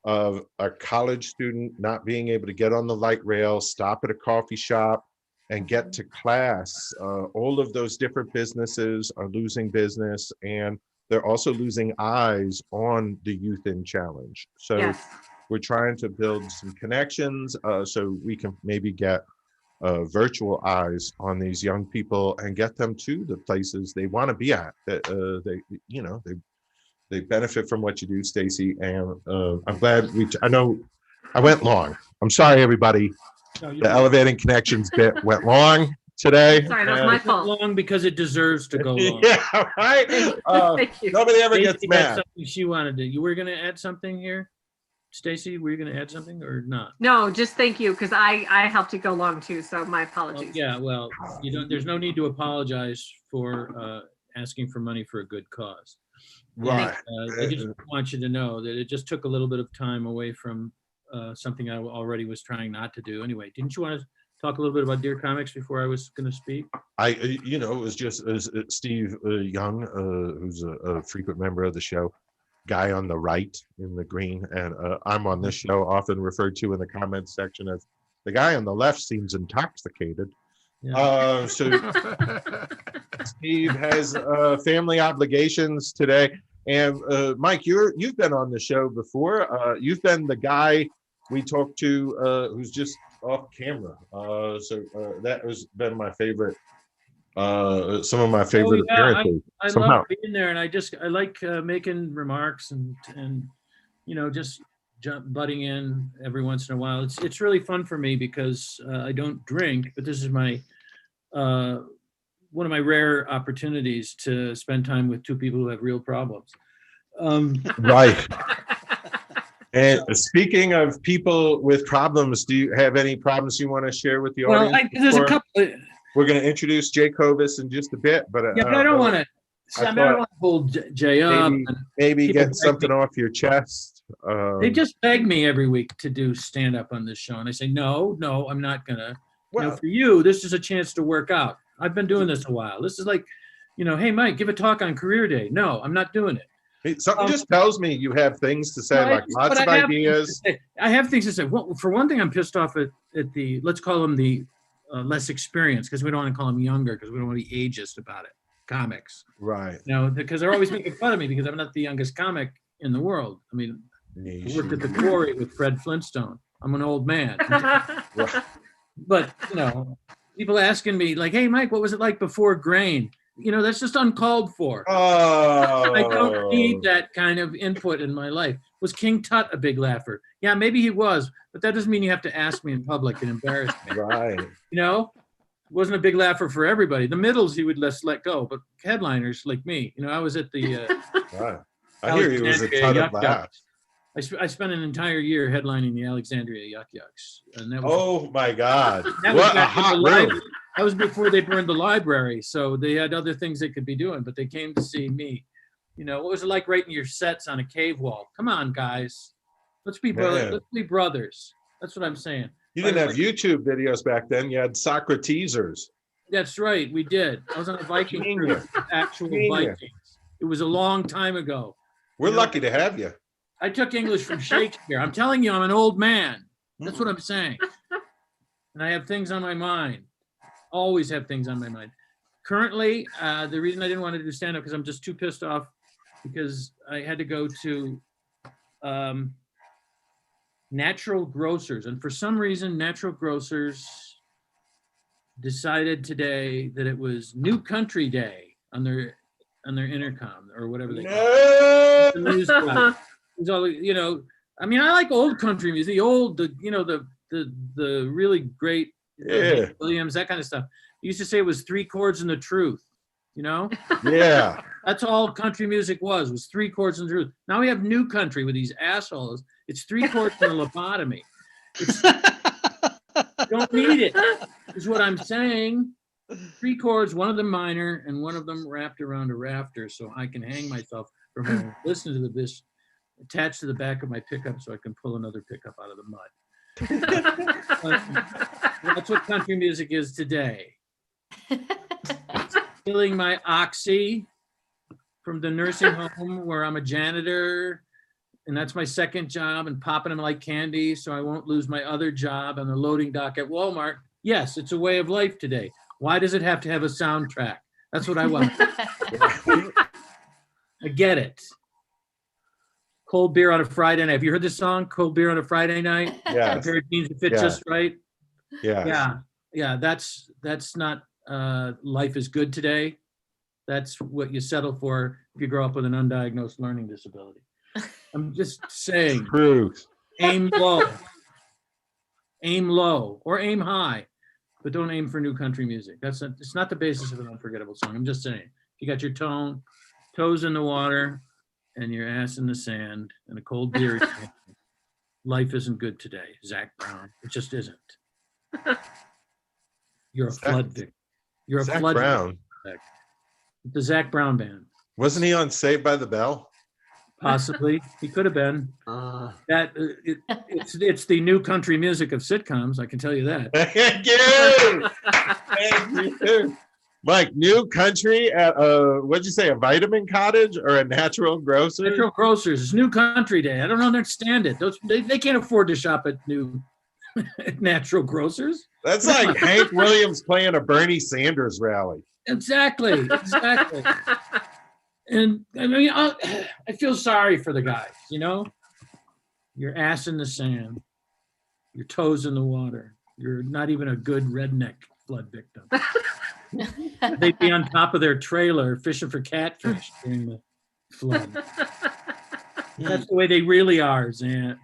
of a college student not being able to get on the light rail, stop at a coffee shop, and get to class. All of those different businesses are losing business, and they're also losing eyes on the Youth in Challenge. So we're trying to build some connections so we can maybe get virtual eyes on these young people and get them to the places they want to be at. That they benefit from what you do, Stacy. And I'm glad I know I went long. I'm sorry, everybody. The Elevating Connections bit went long today. Sorry, that's my fault. Long because it deserves to go long. Yeah, right. Nobody ever gets mad. She wanted to. You were going to add something here, Stacy. Were you going to add something or not? No, just thank you, because I helped it go long too. So my apologies. Yeah, well, there's no need to apologize for asking for money for a good cause. Right. I just want you to know that it just took a little bit of time away from something I already was trying not to do. Anyway, didn't you want to talk a little bit about Dear Comics before I was going to speak? It was just Steve Young, who's a frequent member of the show. guy on the right in the green, and I'm on this show often referred to in the comments section as the guy on the left seems intoxicated. Yeah. So Steve has family obligations today, and Mike, you've been on the show before. You've been the guy we talked to who's just off camera. So that has been my favorite. Some of my favorite appearances. I Somehow. love being there, and I like making remarks and just butting in every once in a while. It's really fun for me because I don't drink, but this is my one of my rare opportunities to spend time with two people who have real problems. Right. And speaking of people with problems, do you have any problems you want to share with the audience? Well, there's a couple. We're going to introduce Jay Kovis in just a bit, but Yeah, but I don't want to. I don't want to hold Jay up. Maybe people get something off your chest. They just beg me every week to do stand up on this show, and I say no, I'm not gonna. Well, for you, this is a chance to work out. I've been doing this a while. This is like, hey, Mike, give a talk on Career Day. No, I'm not doing it. Something just tells me you have things to say, like lots of ideas. I have things to say. Well, for one thing, I'm pissed off at the, let's call them the less experienced, because we don't want to call them younger, because we don't want to be ageist about it. Comics. Right. Because they're always making fun of me because I'm not the youngest comic in the world. I mean, I worked at the Quarry with Fred Flintstone. I'm an old man. But, people asking me like, hey, Mike, what was it like before Grain? That's just uncalled for. Oh. I don't need that kind of input in my life. Was King Tut a big laugher? Yeah, maybe he was, but that doesn't mean you have to ask me in public and embarrass me. Right. Wasn't a big laugher for everybody. The middles he would let go, but headliners like me, I was at the. Right. I hear he was a ton of laughs. I spent an entire year headlining the Alexandria Yuck Yucks, and that was. Oh my God! What a hot room! That was before they burned the library, so they had other things they could be doing, but they came to see me. What was it like writing your sets on a cave wall? Come on, guys, let's be brothers. Let's be brothers. That's what I'm saying. You didn't have YouTube videos back then. You had Socratesers. That's right, we did. I was on a Viking crew, actual Vikings. It was a long time ago. We're lucky to have you. I took English from Shakespeare. I'm telling you, I'm an old man. That's what I'm saying. And I have things on my mind. Always have things on my mind. Currently, the reason I didn't want to do stand-up because I'm just too pissed off because I had to go to Natural Grocers. And for some reason, Natural Grocers decided today that it was New Country Day on their intercom or whatever they call it. The news crowd. It was all, I mean, I like old country music, the really great Williams, that kind of stuff. You used to say it was 3 chords and the truth, Yeah. That's all country music was 3 chords and the truth. Now we have new country with these assholes. It's 3 chords and a lobotomy. Don't need it, is what I'm saying. 3 chords, one of them minor and one of them wrapped around a rafter so I can hang myself from home, listen to this attached to the back of my pickup so I can pull another pickup out of the mud. That's what country music is today. Stealing my oxy from the nursing home where I'm a janitor, and that's my second job, and popping them like candy so I won't lose my other job on the loading dock at Walmart. Yes, it's a way of life today. Why does it have to have a soundtrack? That's what I want. I get it. Cold beer on a Friday night. Have you heard this song, Cold Beer on a Friday Night? Yeah. A pair of jeans that fit just right. Yeah. Yeah. That's not life is good today. That's what you settle for if you grow up with an undiagnosed learning disability. I'm just saying. Truth. Aim low. Aim low or aim high, but don't aim for new country music. It's not the basis of an unforgettable song. I'm just saying. You got your toes in the water and your ass in the sand and a cold beer. Life isn't good today, Zach Brown. It just isn't. You're a flood victim. You're a Zach flood Brown. victim. The Zach Brown Band. Wasn't he on Saved by the Bell? Possibly. He could have been. It's the new country music of sitcoms, I can tell you that. Thank you. Thank you. Mike, new country at what'd you say, a vitamin cottage or a natural grocer? Natural grocers. It's New Country Day. I don't understand it. They can't afford to shop at new natural grocers. That's like Hank Williams playing a Bernie Sanders rally. Exactly. And I mean, I feel sorry for the guys, you know? Your ass in the sand, your toes in the water. You're not even a good redneck flood victim. They'd be on top of their trailer fishing for catfish during the flood. That's the way they really are, Zan.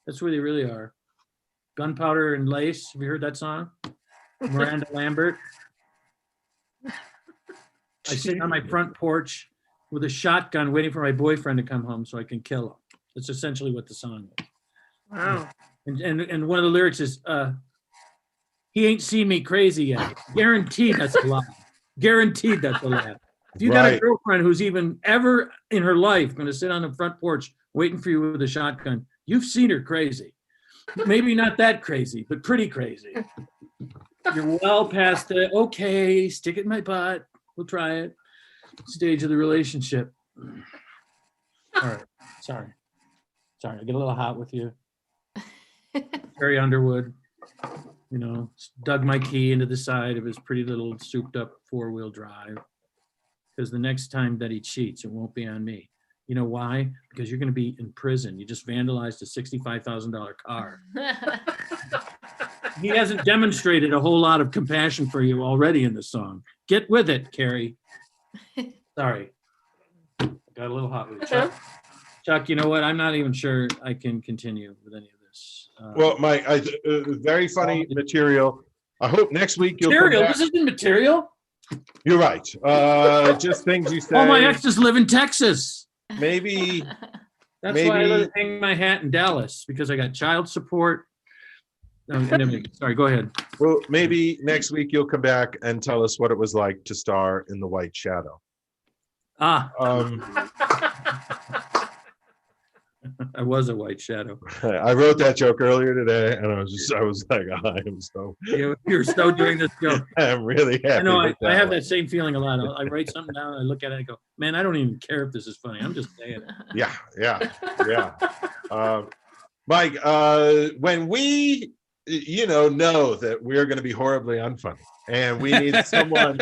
That's the way they really are. Gunpowder and Lace. Have you heard that song? Miranda Lambert. I sit on my front porch with a shotgun waiting for my boyfriend to come home so I can kill him. That's essentially what the song is. Wow. And one of the lyrics is, he ain't seen me crazy yet. Guaranteed that's a lie. Guaranteed that's a lie. If you got a Right. girlfriend who's even ever in her life going to sit on the front porch waiting for you with a shotgun, you've seen her crazy. Maybe not that crazy, but pretty crazy. You're well past the, okay, stick it in my butt. We'll try it. Stage of the relationship. All right. Sorry. I get a little hot with you. Barry Underwood, you know, dug my key into the side of his pretty little souped up 4-wheel drive. Because the next time that he cheats, it won't be on me. You know why? Because you're going to be in prison. You just vandalized a $65,000 car. He hasn't demonstrated a whole lot of compassion for you already in the song. Get with it, Carrie. Sorry. Got a little hot with you. Chuck, you know what? I'm not even sure I can continue with any of this. Well, Mike, very funny material. I hope next week you'll come material? back. This isn't material. You're right. Just things you say. All my exes live in Texas. Maybe. That's Maybe- why I let hang my hat in Dallas, because I got child support. Sorry, go ahead. Well, maybe next week you'll come back and tell us what it was like to star in The White Shadow. Ah, Um, I was a white shadow. I wrote that joke earlier today, and I was like, I am so, You're so doing this joke. I'm really happy. I know, with I have one. that same feeling a lot. I write something down, I look at it, and I go, man, I don't even care if this is funny. I'm just saying it. Yeah. Mike, when we, know that we're going to be horribly unfunny, and we need someone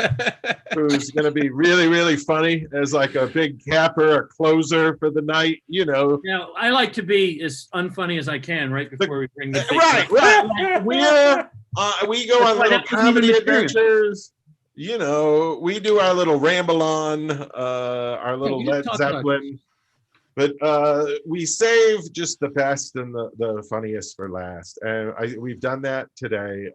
who's going to be really, really funny as like a big capper, a closer for the night, Now, I like to be as unfunny as I can right before we bring the big Right. We go on That's why little that wasn't even comedy material. adventures. We do our little ramble on, our little we just Led talk about Zeppelin. But we save just the best and the funniest for last. And we've done that today.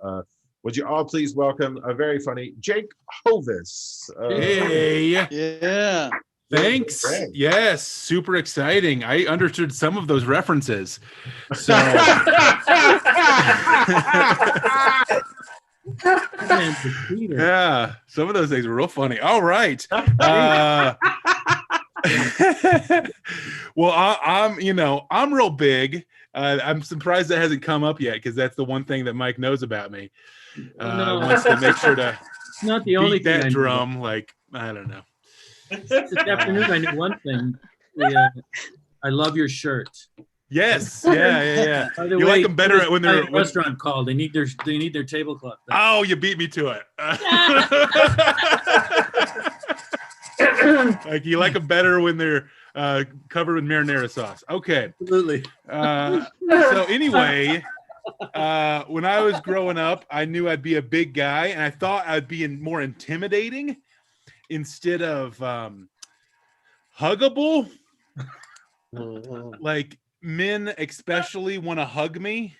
Would you all please welcome a very funny Jake Hovis? Hey, Yeah. thanks. Great. Yes, super exciting. I understood some of those references. So yeah, some of those things were real funny. All right. Well, I'm real big. I'm surprised that hasn't come up yet, because that's the one thing that Mike knows about me. No. Wants to make sure to It's not the only beat thing I that knew. drum. Like, I don't know. This afternoon, I knew one thing. I love your shirt. Yes. Yeah. By the You way, like them better when they're restaurant called. They need their tablecloth back. Oh, you beat me to it. Like, you like them better when they're covered with marinara sauce. Okay. Absolutely. So anyway, when I was growing up, I knew I'd be a big guy, and I thought I'd be more intimidating instead of huggable. Like, men especially want to hug me.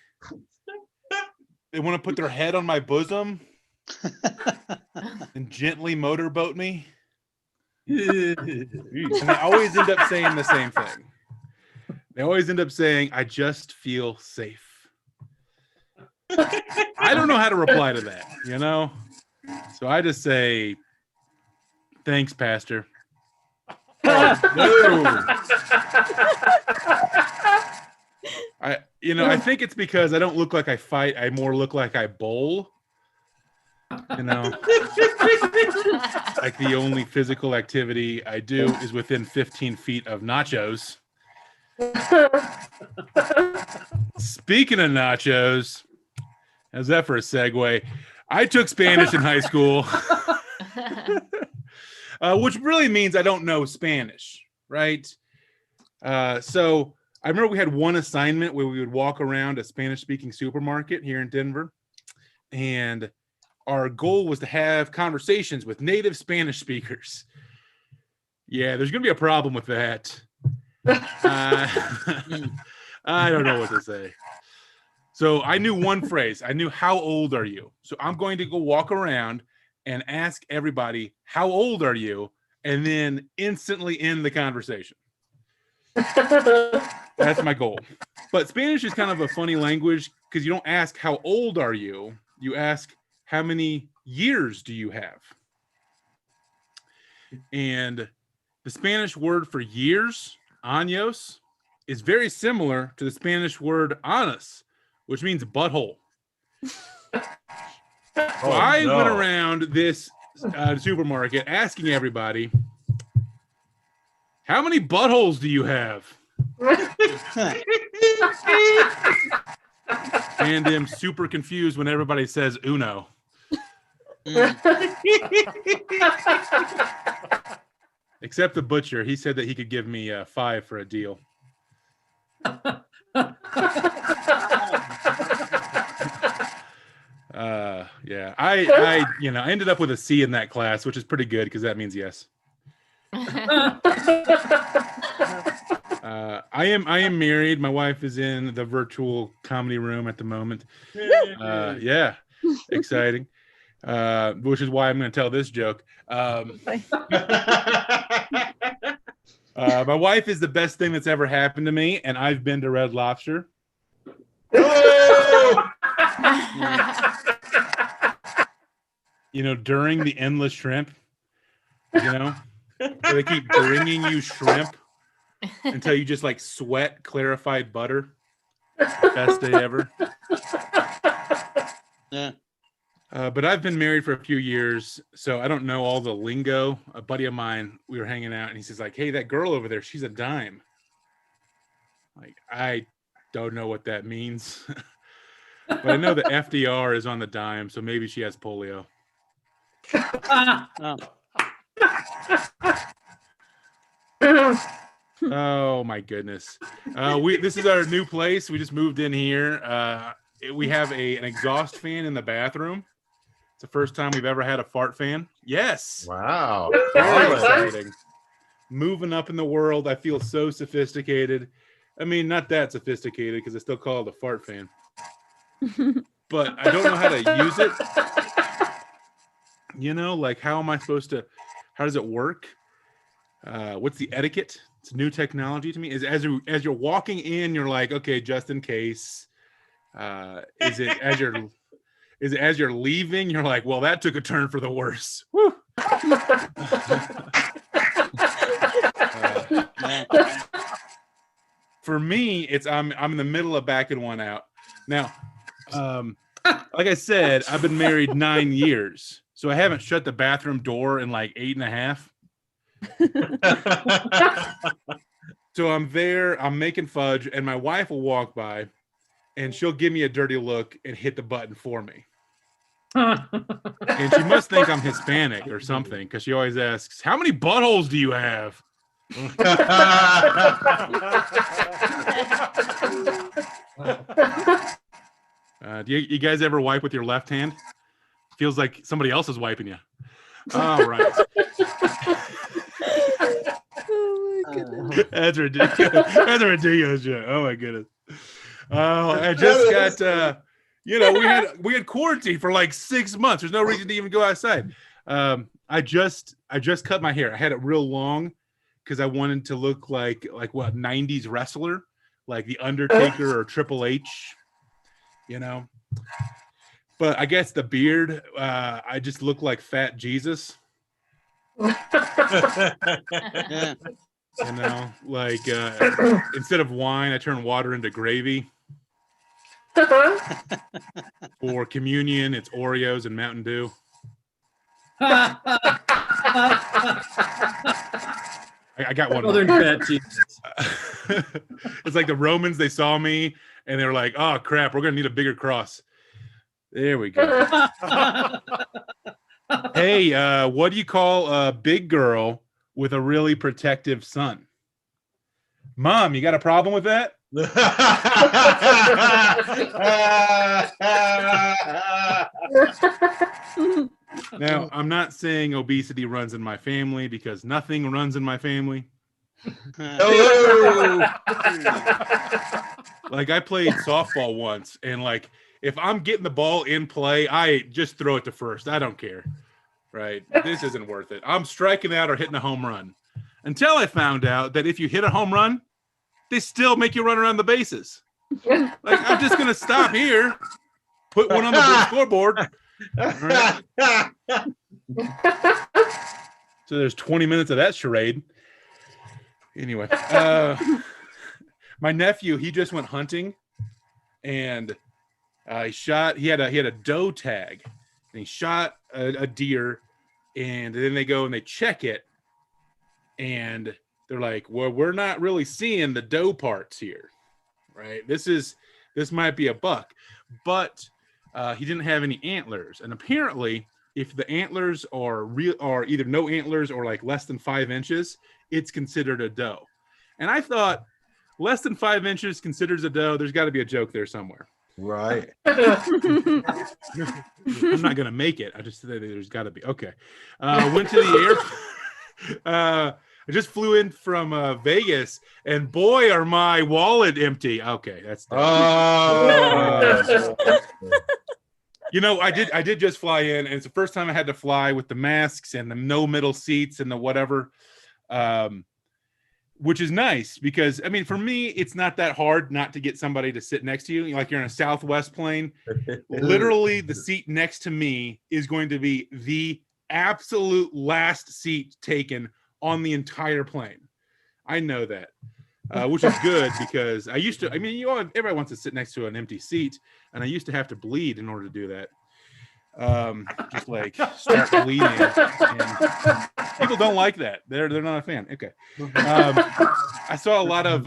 They want to put their head on my bosom and gently motorboat me. And they always end up saying the same thing. They always end up saying, I just feel safe. I don't know how to reply to that, So I just say, thanks, Pastor. I think it's because I don't look like I fight. I more look like I bowl. You know, like the only physical activity I do is within 15 feet of nachos. Speaking of nachos, how's that for a segue? I took Spanish in high school, which really means I don't know Spanish, right? So I remember we had one assignment where we would walk around a Spanish-speaking supermarket here in Denver, and our goal was to have conversations with native Spanish speakers. Yeah, there's going to be a problem with that. I don't know what to say. So I knew one phrase. I knew, how old are you? So I'm going to go walk around and ask everybody, how old are you? And then instantly end the conversation. That's my goal. But Spanish is kind of a funny language because you don't ask, how old are you? You ask, how many years do you have? And the Spanish word for years, años, is very similar to the Spanish word anus, which means butthole. So I went around this supermarket asking everybody, how many buttholes do you have? And I'm super confused when everybody says uno. Except the butcher. He said that he could give me 5 for a deal. Yeah, I ended up with a C in that class, which is pretty good because that means yes. I am married. My wife is in the virtual comedy room at the moment. Yeah, exciting. Which is why I'm going to tell this joke. My wife is the best thing that's ever happened to me, and I've been to Red Lobster. During the endless shrimp, they keep bringing you shrimp until you just like sweat clarified butter. Best day ever. Yeah. But I've been married for a few years, so I don't know all the lingo. A buddy of mine, we were hanging out, and he says like, hey, that girl over there, she's a dime. Like, I don't know what that means. But I know the FDR is on the dime, so maybe she has polio. Oh my goodness. This is our new place. We just moved in here. We have an exhaust fan in the bathroom. It's the first time we've ever had a fart fan. Yes. Wow. Very exciting. Moving up in the world. I feel so sophisticated. I mean, not that sophisticated because I still call it a fart fan. But I don't know how to use it. Like how does it work? What's the etiquette? It's new technology to me. As you're walking in, you're like, okay, just in case. Is it as you're leaving, you're like, well, that took a turn for the worse. Woo. For me, I'm in the middle of backing one out. Now, like I said, I've been married 9 years, so I haven't shut the bathroom door in like 8.5. So I'm there, I'm making fudge, and my wife will walk by and she'll give me a dirty look and hit the button for me. And she must think I'm Hispanic or something, because she always asks, how many buttholes do you have? Do you guys ever wipe with your left hand? Feels like somebody else is wiping you. All right. Oh my goodness. That's ridiculous. That's a ridiculous joke. Oh my goodness. Oh, I just got we had quarantine for like 6 months. There's no reason to even go outside. I just cut my hair. I had it real long because I wanted to look like what, 90s wrestler, like the Undertaker or Triple H, But I guess the beard, I just look like Fat Jesus. Instead of wine, I turn water into gravy. For communion, it's Oreos and Mountain Dew. I got one. Southern More. fat Jesus. It's like the Romans. They saw me and they were like, "Oh crap, we're gonna need a bigger cross." There we go. Hey, what do you call a big girl with a really protective son? Mom, you got a problem with that? Now, I'm not saying obesity runs in my family because nothing runs in my family. Hello. Like I played softball once, and like if I'm getting the ball in play, I just throw it to first. I don't care. Right? This isn't worth it. I'm striking out or hitting a home run. Until I found out that if you hit a home run, they still make you run around the bases. Like I'm just gonna stop here, put one on the scoreboard. Right. So there's 20 minutes of that charade. Anyway, my nephew, he just went hunting, and he had a doe tag, and he shot a deer, and then they go and they check it, and they're like, well, we're not really seeing the doe parts here, right? This might be a buck, but he didn't have any antlers, and apparently if the antlers are either no antlers or like less than 5 inches, it's considered a doe. And I thought less than 5 inches considers a doe. There's got to be a joke there somewhere. Right. I'm not gonna make it. I just said there's got to be. Okay. Went to the airport. I just flew in from Vegas, and boy, are my wallet empty. Okay, that's. You know, I did just fly in, and it's the first time I had to fly with the masks and the no middle seats and the whatever, which is nice because, I mean, for me, it's not that hard not to get somebody to sit next to you. Like you're in a Southwest plane. Literally, the seat next to me is going to be the absolute last seat taken on the entire plane. I know that. Which is good because I used to, I mean, everybody wants to sit next to an empty seat, and I used to have to bleed in order to do that. Just like start bleeding. And people don't like that. They're not a fan. Okay. I saw a lot of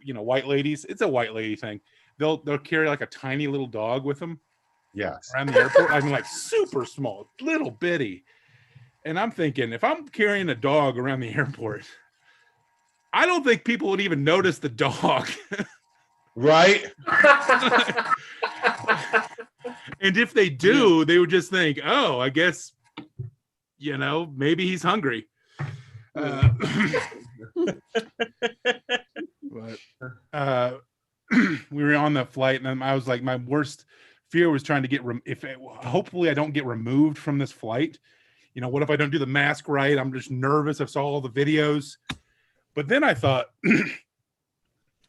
white ladies. It's a white lady thing. They'll carry like a tiny little dog with them. Yes. Around the airport. I mean, like super small, little bitty. And I'm thinking, if I'm carrying a dog around the airport, I don't think people would even notice the dog. Right. And if they do, they would just think, oh, I guess, maybe he's hungry. But we were on the flight, and I was like, my worst fear was trying to get, hopefully I don't get removed from this flight. What if I don't do the mask right? I'm just nervous. I saw all the videos. But then I thought,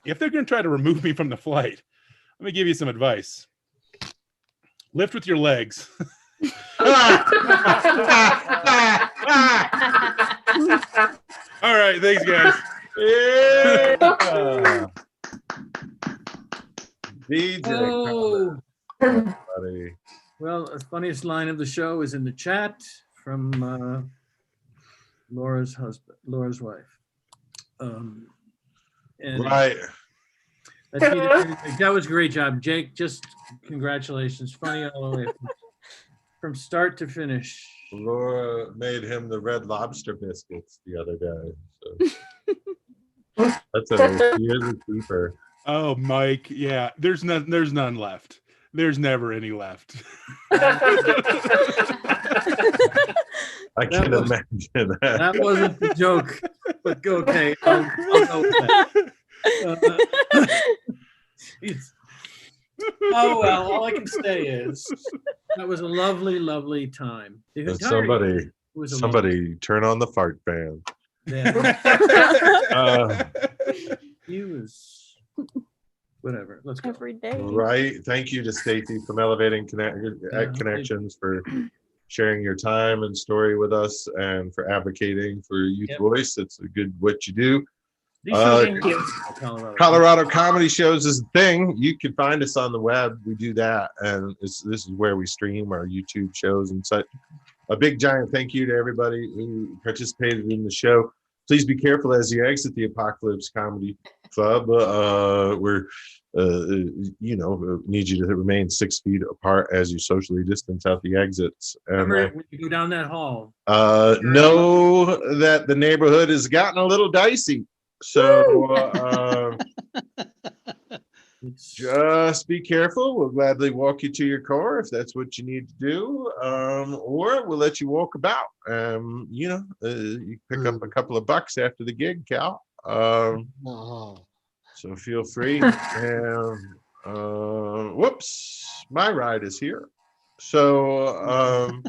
if they're going to try to remove me from the flight, let me give you some advice. Lift with your legs. All right. Thanks, guys. Yeah. DJ. Oh. Buddy. Well, the funniest line of the show is in the chat from Laura's wife. And Right. that was a great job, Jake. Just congratulations. Funny all the way from start to finish. Laura made him the Red Lobster biscuits the other day. So. He is a keeper. Oh, Mike. Yeah, there's none left. There's never any left. I can imagine that. That wasn't the joke, but okay. I'll go with that. Oh well, all I can say is that was a lovely, lovely time. Somebody turn on the fart fan. Yeah. He was whatever. Let's go. Every day. Right. Thank you to Stacy from Elevating Connections for sharing your time and story with us, and for advocating for Youth Voice. It's a good what you do. These shows Thank ain't you. Colorado Comedy Shows is the thing. You can find us on the web. We do that, and this is where we stream our YouTube shows and such. A big giant thank you to everybody who participated in the show. Please be careful as you exit the ApocaLips Comedy Club. Need you to remain 6 feet apart as you socially distance out the exits. And Remember when you go down that hall. know that the neighborhood has gotten a little dicey. So just be careful. We'll gladly walk you to your car if that's what you need to do, or we'll let you walk about. You pick up a couple of bucks after the gig, Cal. So feel free. And whoops, my ride is here. So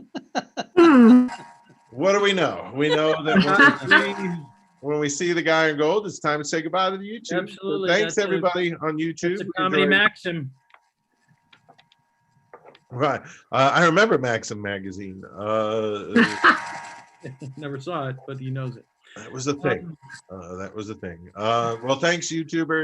what do we know? We know that when we see the guy in gold, it's time to say goodbye to the YouTube. Absolutely. So thanks everybody on YouTube. It's a comedy maxim. Right. I remember Maxim magazine. Never saw it, but he knows it. That was a thing. Well, thanks, YouTubers.